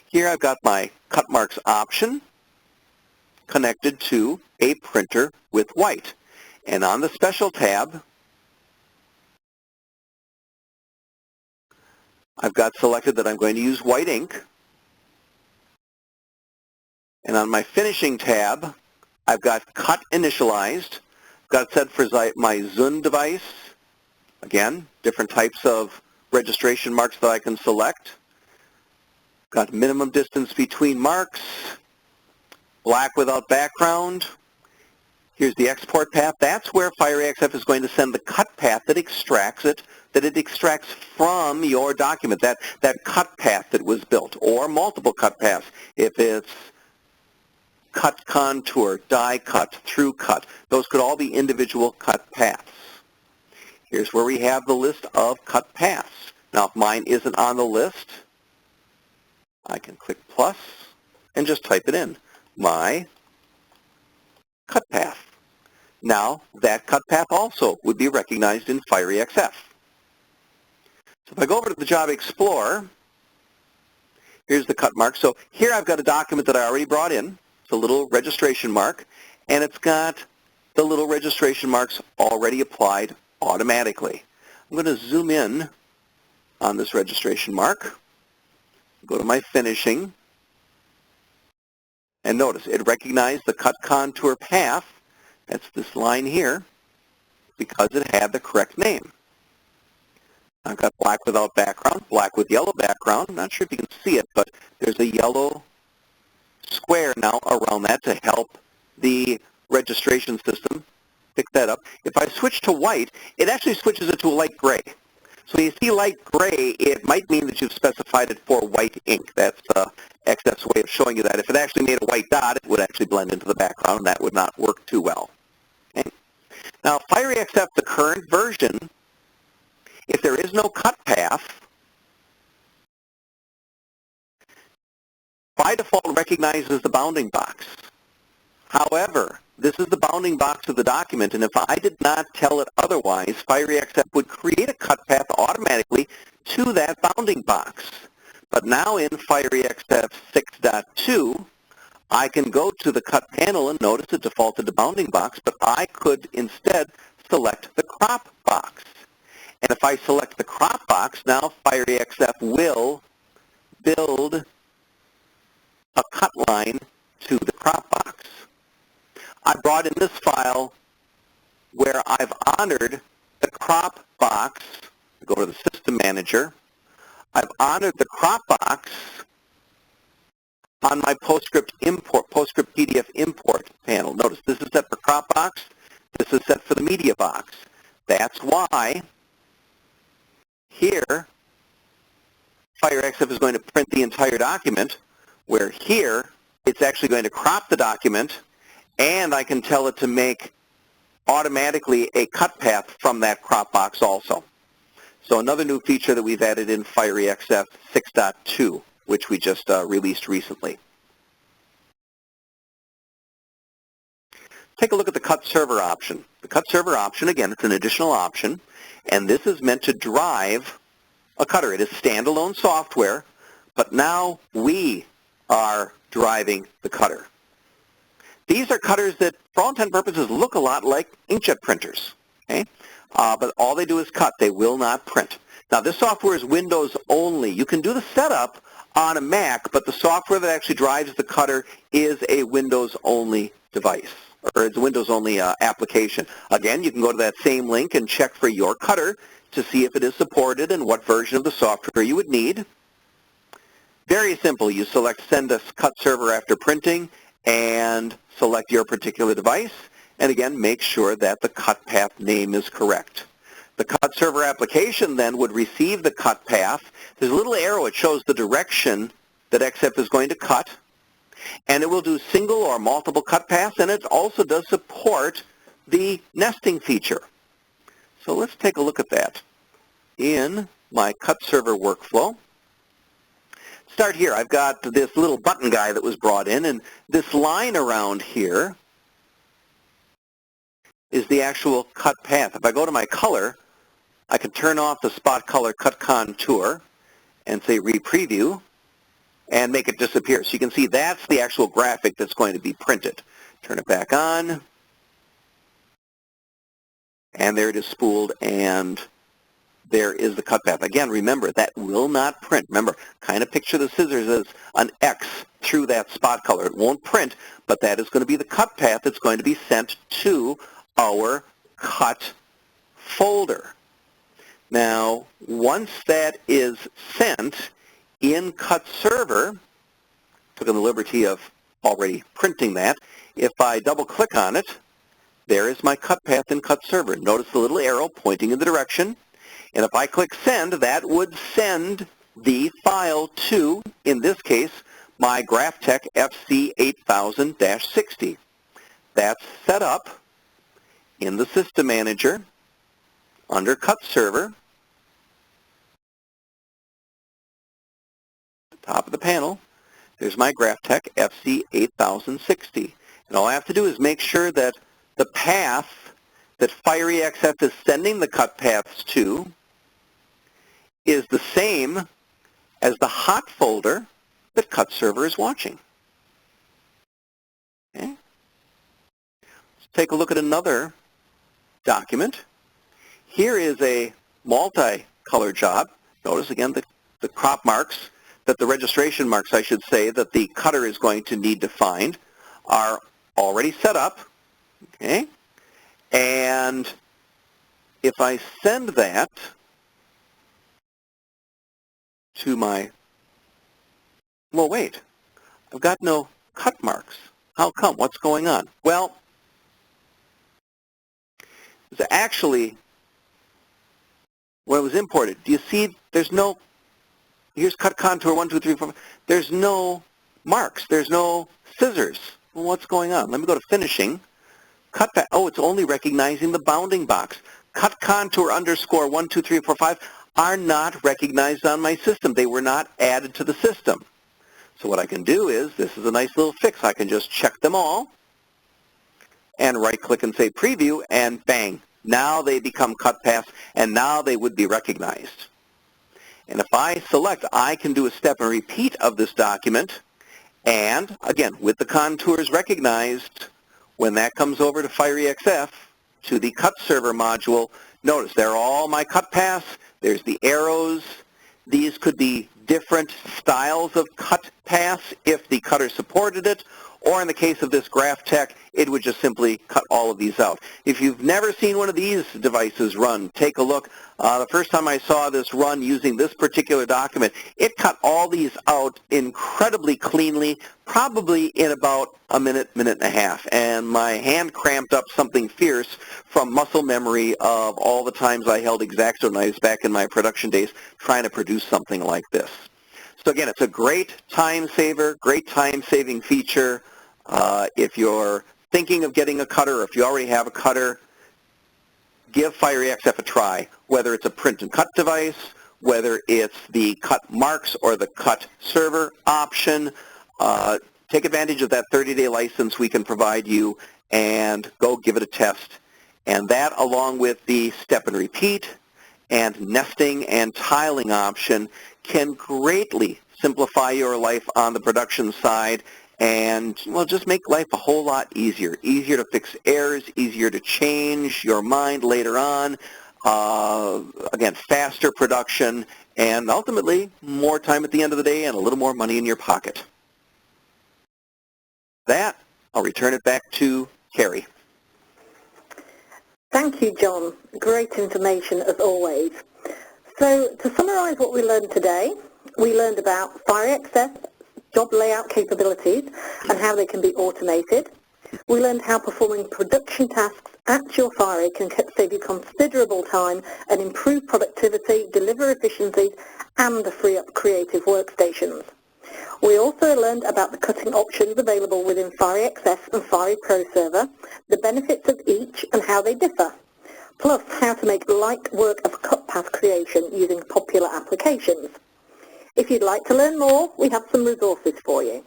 Here I've got my cut marks option connected to a printer with white. And on the Special tab, I've got selected that I'm going to use white ink. And on my Finishing tab, I've got cut initialized. I've got it set for my Zund device. Again, different types of registration marks that I can select. Got minimum distance between marks. Black without background. Here's the export path. That's where FireEXF is going to send the cut path that extracts it, that it extracts from your document, that cut path that was built, or multiple cut paths. If it's cut contour, die cut, through cut, those could all be individual cut paths. Here's where we have the list of cut paths. Now, if mine isn't on the list, I can click plus and just type it in. My cut path. Now, that cut path also would be recognized in FireEXF. So if I go over to the Job Explorer, here's the cut mark. So here I've got a document that I already brought in. It's a little registration mark, and it's got the little registration marks already applied automatically. I'm going to zoom in on this registration mark, go to my Finishing, and notice it recognized the cut contour path. That's this line here, because it had the correct name. I've got black without background, black with yellow background. I'm not sure if you can see it, but there's a yellow square now around that to help the registration system pick that up. If I switch to white, it actually switches it to a light gray. So you see light gray, it might mean that you've specified it for white ink. That's XF's way of showing you that. If it actually made a white dot, it would actually blend into the background, and that would not work too well. Okay. Now, FireEXF, the current version, if there is no cut path, by default recognizes the bounding box. However, this is the bounding box of the document, and if I did not tell it otherwise, FireEXF would create a cut path automatically to that bounding box. But now in FireEXF 6.2, I can go to the cut panel and notice it defaulted to bounding box, but I could instead select the crop box. And if I select the crop box, now FireEXF will build a cut line to the crop box. I brought in this file where I've honored the crop box. Go to the System Manager. I've honored the crop box on my PostScript PDF import panel. Notice this is set for crop box. This is set for the media box. That's why here FireEXF is going to print the entire document, where here it's actually going to crop the document, and I can tell it to make automatically a cut path from that crop box also. So another new feature that we've added in FireEXF 6.2, which we just released recently. Take a look at the Cut Server option. The Cut Server option, again, it's an additional option, and this is meant to drive a cutter. It is standalone software, but now we are driving the cutter. These are cutters that, for all intents and purposes, look a lot like inkjet printers, okay? But all they do is cut. They will not print. Now, this software is Windows only. You can do the setup on a Mac, but the software that actually drives the cutter is a Windows only device, or it's a Windows only application. Again, you can go to that same link and check for your cutter to see if it is supported and what version of the software you would need. Very simple. You select Send a Cut Server After Printing and select your particular device. And again, make sure that the cut path name is correct. The cut server application then would receive the cut path. There's a little arrow. It shows the direction that XF is going to cut. And it will do single or multiple cut paths, and it also does support the nesting feature. So let's take a look at that in my cut server workflow. Start here. I've got this little button guy that was brought in, and this line around here is the actual cut path. If I go to my color, I can turn off the spot color cut contour and say re-preview and make it disappear. So you can see that's the actual graphic that's going to be printed. Turn it back on, and there it is spooled, and there is the cut path. Again, remember, that will not print. Remember, kind of picture the scissors as an X through that spot color. It won't print, but that is going to be the cut path that's going to be sent to our cut folder. Now, once that is sent in Cut Server, took the liberty of already printing that, if I double-click on it, there is my cut path in Cut Server. Notice the little arrow pointing in the direction. And if I click Send, that would send the file to, in this case, my GraphTech FC8000-60. That's set up in the System Manager under Cut Server. Top of the panel, there's my GraphTech FC8060. And all I have to do is make sure that the path that FireEXF is sending the cut paths to is the same as the hot folder that Cut Server is watching. Okay. Let's take a look at another document. Here is a multi-color job. Notice again the crop marks, that the registration marks, I should say, that the cutter is going to need to find are already set up. Okay. And if I send that to my, well, wait, I've got no cut marks. How come? What's going on? Well, it's actually when it was imported. Do you see there's no, here's cut contour 1, 2, 3, 4, there's no marks. There's no scissors. Well, what's going on? Let me go to finishing. Cut path. Oh, it's only recognizing the bounding box. Cut contour underscore 1, 2, 3, 4, 5 are not recognized on my system. They were not added to the system. So what I can do is, this is a nice little fix. I can just check them all and right-click and say Preview, and bang. Now they become cut paths, and now they would be recognized. And if I select, I can do a step and repeat of this document, and again, with the contours recognized, when that comes over to FireEXF, to the Cut Server module, notice there are all my cut paths. There's the arrows. These could be different styles of cut paths if the cutter supported it, or in the case of this GraphTech, it would just simply cut all of these out. If you've never seen one of these devices run, take a look. The first time I saw this run using this particular document, it cut all these out incredibly cleanly, probably in about a minute, minute and a half. And my hand cramped up something fierce from muscle memory of all the times I held X-Acto knives back in my production days trying to produce something like this. So again, it's a great time saver, great time-saving feature. If you're thinking of getting a cutter, or if you already have a cutter, give FireEXF a try, whether it's a print and cut device, whether it's the cut marks or the cut server option. Take advantage of that 30-day license we can provide you and go give it a test. And that, along with the step and repeat and nesting and tiling option, can greatly simplify your life on the production side, and, well, just make life a whole lot easier. Easier to fix errors, easier to change your mind later on. Again, faster production, and ultimately more time at the end of the day and a little more money in your pocket. That, I'll return it back to Carrie. Thank you, John. Great information as always. So to summarize what we learned today, we learned about Fiery Access job layout capabilities and how they can be automated. We learned how performing production tasks at your Fiery can save you considerable time and improve productivity, deliver efficiencies, and free up creative workstations. We also learned about the cutting options available within Fiery Access and Fiery proServer, the benefits of each and how they differ, plus how to make light work of cut path creation using popular applications. If you'd like to learn more, we have some resources for you.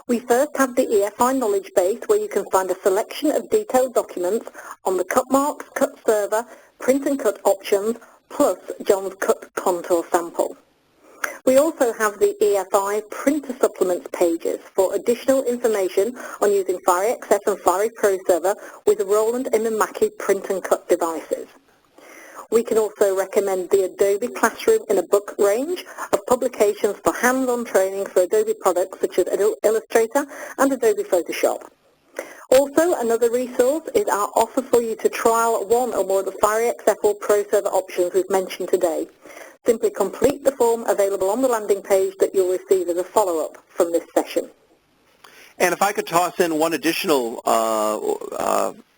We first have the EFI knowledge base, where you can find a selection of detailed documents on the cut marks, cut server, print and cut options, plus John's cut contour sample. We also have the EFI printer supplements pages for additional information on using Fiery Access and Fiery proServer with Roland and Mackie print and cut devices. We can also recommend the Adobe Classroom in a Book range of publications for hands-on training for Adobe products such as Illustrator and Adobe Photoshop. Also, another resource is our offer for you to trial one or more of the Fiery Access or proServer options we've mentioned today. Simply complete the form available on the landing page that you'll receive as a follow-up from this session. And if I could toss in one additional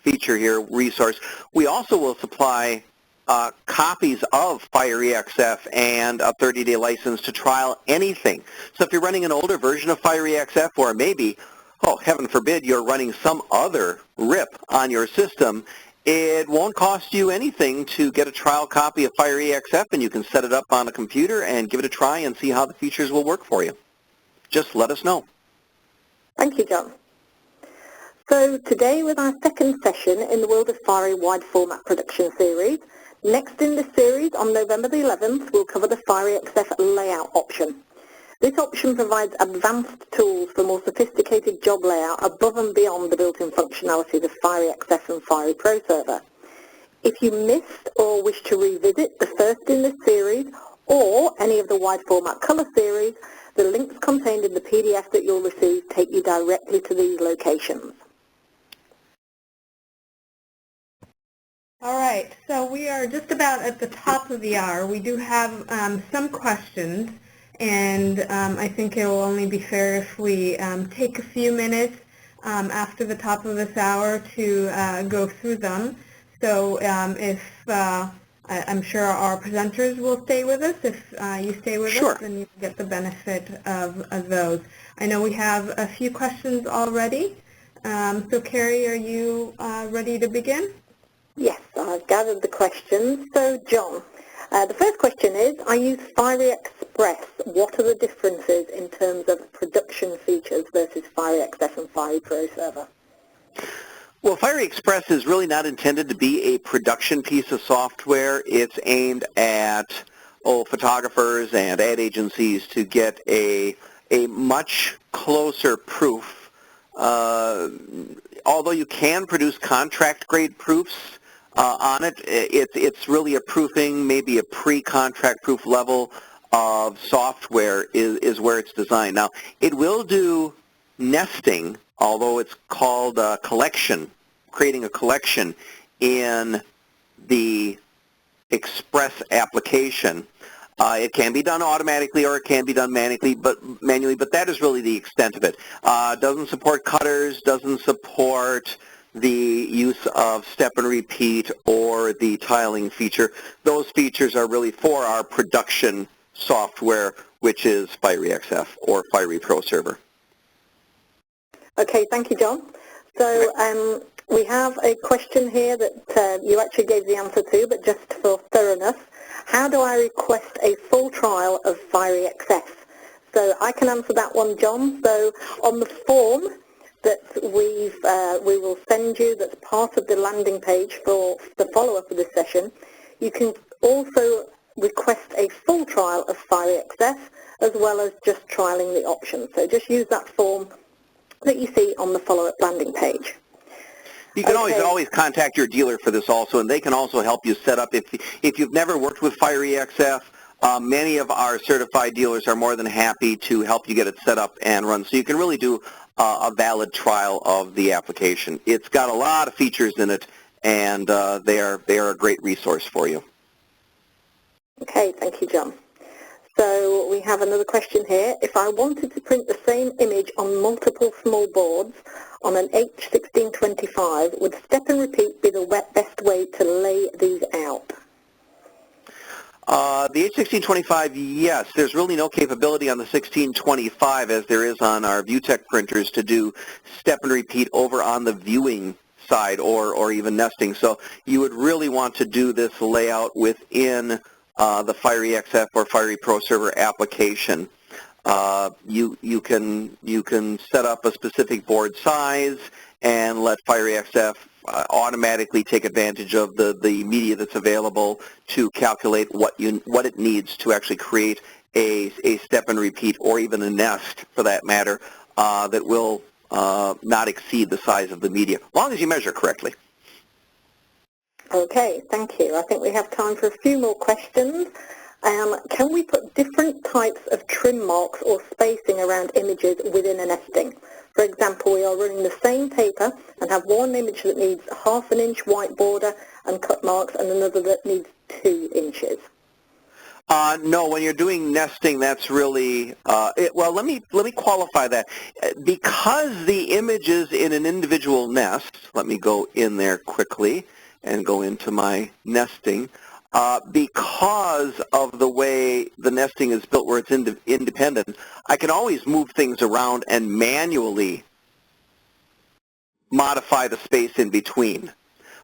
feature here, resource, we also will supply copies of Fiery XF and a 30-day license to trial anything. So if you're running an older version of Fiery XF, or maybe, oh, heaven forbid, you're running some other RIP on your system, it won't cost you anything to get a trial copy of Fiery XF, and you can set it up on a computer and give it a try and see how the features will work for you. Just let us know. Thank you, John. So today was our second session in the World of Fiery Wide Format Production Series. Next in this series, on November the 11th, we'll cover the Fiery XF layout option. This option provides advanced tools for more sophisticated job layout above and beyond the built-in functionalities of Fiery XF and Fiery proServer. If you missed or wish to revisit the first in this series or any of the wide format color series, the links contained in the PDF that you'll receive take you directly to these locations. All right, so we are just about at the top of the hour. We do have some questions, and I think it will only be fair if we take a few minutes after the top of this hour to go through them. So I'm sure our presenters will stay with us. If you stay with us, then you get the benefit of those. I know we have a few questions already. So Carrie, are you ready to begin? Yes, I've gathered the questions. So, John, the first question is, I use Fiery Express. What are the differences in terms of production features versus Fiery XF and Fiery proServer? Well, Fiery Express is really not intended to be a production piece of software. It's aimed at photographers and ad agencies to get a much closer proof. Although you can produce contract-grade proofs on it, it's really a proofing, maybe a pre-contract proof level of software is where it's designed. Now, it will do nesting, although it's called a collection, creating a collection in the Express application. It can be done automatically or it can be done manually, but that is really the extent of it. Doesn't support cutters, doesn't support the use of step and repeat or the tiling feature. Those features are really for our production software, which is Fiery XF or Fiery proServer. Okay, thank you, John. So we have a question here that you actually gave the answer to, but just for thoroughness. How do I request a full trial of Fiery XF? So I can answer that one, John. So on the form that we will send you that's part of the landing page for the follow-up of this session, you can also request a full trial of Fiery XF as well as just trialing the options. So just use that form that you see on the follow-up landing page. You can always contact your dealer for this also, and they can also help you set up. If you've never worked with Fiery XF, many of our certified dealers are more than happy to help you get it set up and run. So you can really do a valid trial of the application. It's got a lot of features in it, and they are a great resource for you. Okay, thank you, John. So we have another question here. If I wanted to print the same image on multiple small boards on an H1625, would step and repeat be the best way to lay these out? The H1625, yes. There's really no capability on the 1625 as there is on our ViewTech printers to do step and repeat over on the viewing side or even nesting. So you would really want to do this layout within the Fiery XF or Fiery proServer application. You can set up a specific board size and let Fiery XF automatically take advantage of the media that's available to calculate what it needs to actually create a step and repeat or even a nest for that matter that will not exceed the size of the media, as long as you measure correctly. Okay, thank you. I think we have time for a few more questions. Can we put different types of trim marks or spacing around images within a nesting? For example, we are running the same paper and have one image that needs 1/2 inch white border and cut marks and another that needs 2 inches. No, when you're doing nesting, that's really, well, let me qualify that. Because the images in an individual nest, let me go in there quickly and go into my nesting. Because of the way the nesting is built where it's independent, I can always move things around and manually modify the space in between.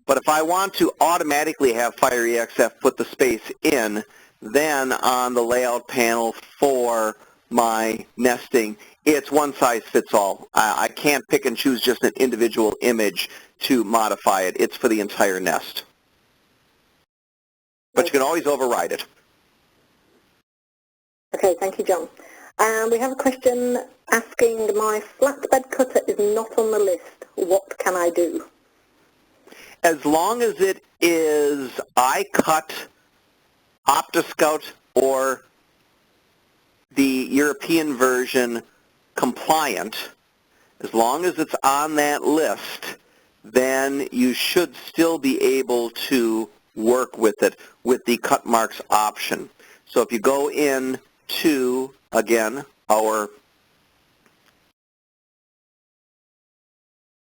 But if I want to automatically have Fiery XF put the space in, then on the layout panel for my nesting, it's one size fits all. I can't pick and choose just an individual image to modify it. It's for the entire nest. But you can always override it. Okay, thank you, John. We have a question asking, my flatbed cutter is not on the list. What can I do? As long as it is iCut, OptiScout, or the European version compliant, as long as it's on that list, then you should still be able to work with it with the cut marks option. So if you go in to, again, our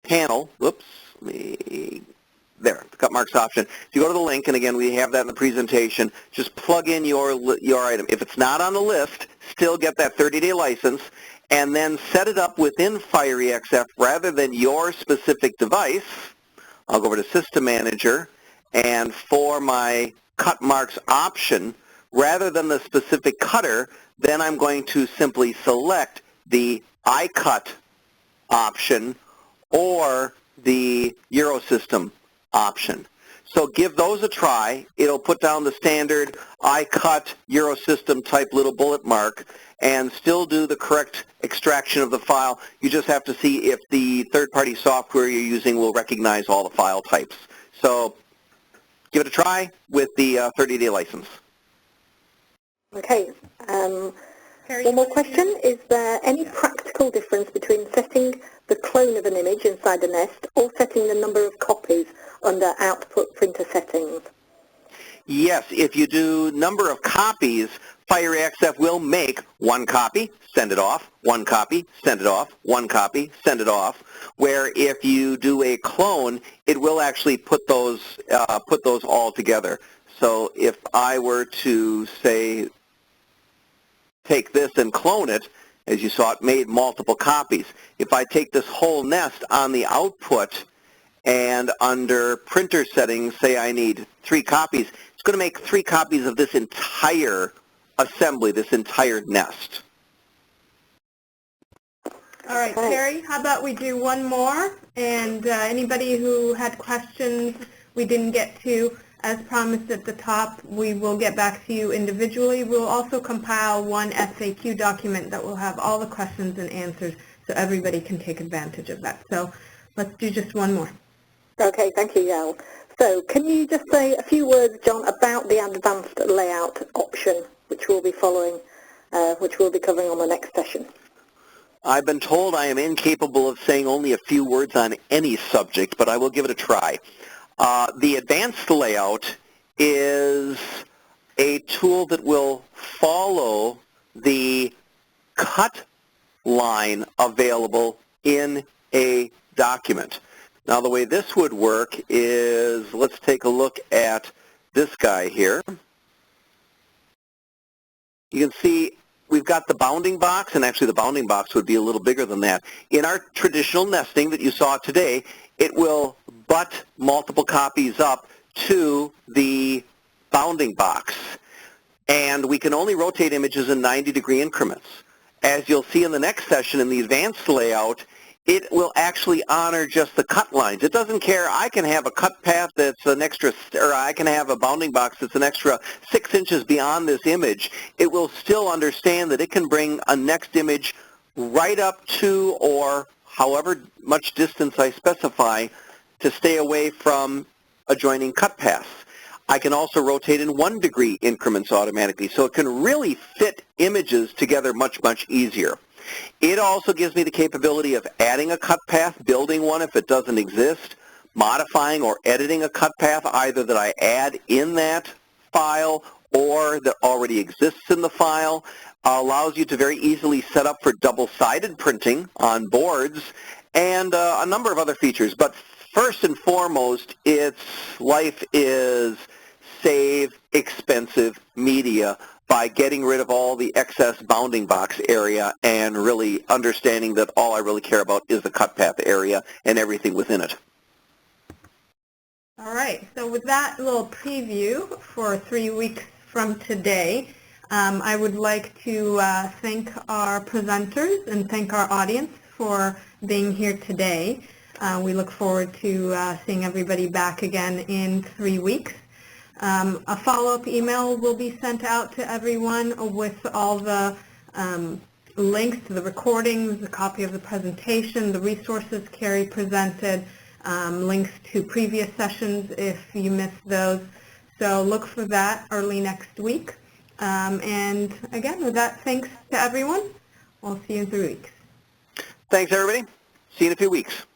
panel, there, the cut marks option. If you go to the link, and again, we have that in the presentation, just plug in your item. If it's not on the list, still get that 30-day license, and then set it up within Fiery XF rather than your specific device. I'll go over to System Manager, and for my cut marks option, rather than the specific cutter, then I'm going to simply select the iCut option or the Eurosystem option. So give those a try. It'll put down the standard iCut Eurosystem type little bullet mark and still do the correct extraction of the file. You just have to see if the third-party software you're using will recognize all the file types. So give it a try with the 30-day license. Okay. One more question. Is there any practical difference between setting the clone of an image inside the nest or setting the number of copies under output printer settings? Yes, if you do number of copies, Fiery XF will make one copy, send it off, one copy, send it off, one copy, send it off, where if you do a clone, it will actually put those all together. So if I were to, say, take this and clone it, as you saw, it made multiple copies. If I take this whole nest on the output and under printer settings, say I need 3 copies, it's going to make 3 copies of this entire assembly, this entire nest. All right, Terry, how about we do one more? And anybody who had questions we didn't get to, As promised at the top, we will get back to you individually. We'll also compile one FAQ document that will have all the questions and answers so everybody can take advantage of that. So let's do just one more. Okay, thank you, Yael. So can you just say a few words, John, about the advanced layout option, which we'll be following, which we'll be covering on the next session? I've been told I am incapable of saying only a few words on any subject, but I will give it a try. The advanced layout is a tool that will follow the cut line available in a document. Now, the way this would work is, let's take a look at this guy here. You can see we've got the bounding box, and actually the bounding box would be a little bigger than that. In our traditional nesting that you saw today, it will butt multiple copies up to the bounding box. And we can only rotate images in 90-degree increments. As you'll see in the next session in the advanced layout, it will actually honor just the cut lines. It doesn't care. I can have a cut path that's an extra, or I can have a bounding box that's an extra 6 inches beyond this image. It will still understand that it can bring a next image right up to, or however much distance I specify, to stay away from adjoining cut paths. I can also rotate in 1-degree increments automatically, so it can really fit images together much, much easier. It also gives me the capability of adding a cut path, building one if it doesn't exist, modifying or editing a cut path, either that I add in that file or that already exists in the file. Allows you to very easily set up for double-sided printing on boards, and a number of other features. But first and foremost, its life is save expensive media by getting rid of all the excess bounding box area and really understanding that all I really care about is the cut path area and everything within it. All right, so with that little preview for 3 weeks from today, I would like to thank our presenters and thank our audience for being here today. We look forward to seeing everybody back again in 3 weeks. A follow-up email will be sent out to everyone with all the links to the recordings, a copy of the presentation, the resources Carrie presented, links to previous sessions if you missed those. So look for that early next week. And again, with that, thanks to everyone. We'll see you in 3 weeks. Thanks, everybody. See you in a few weeks.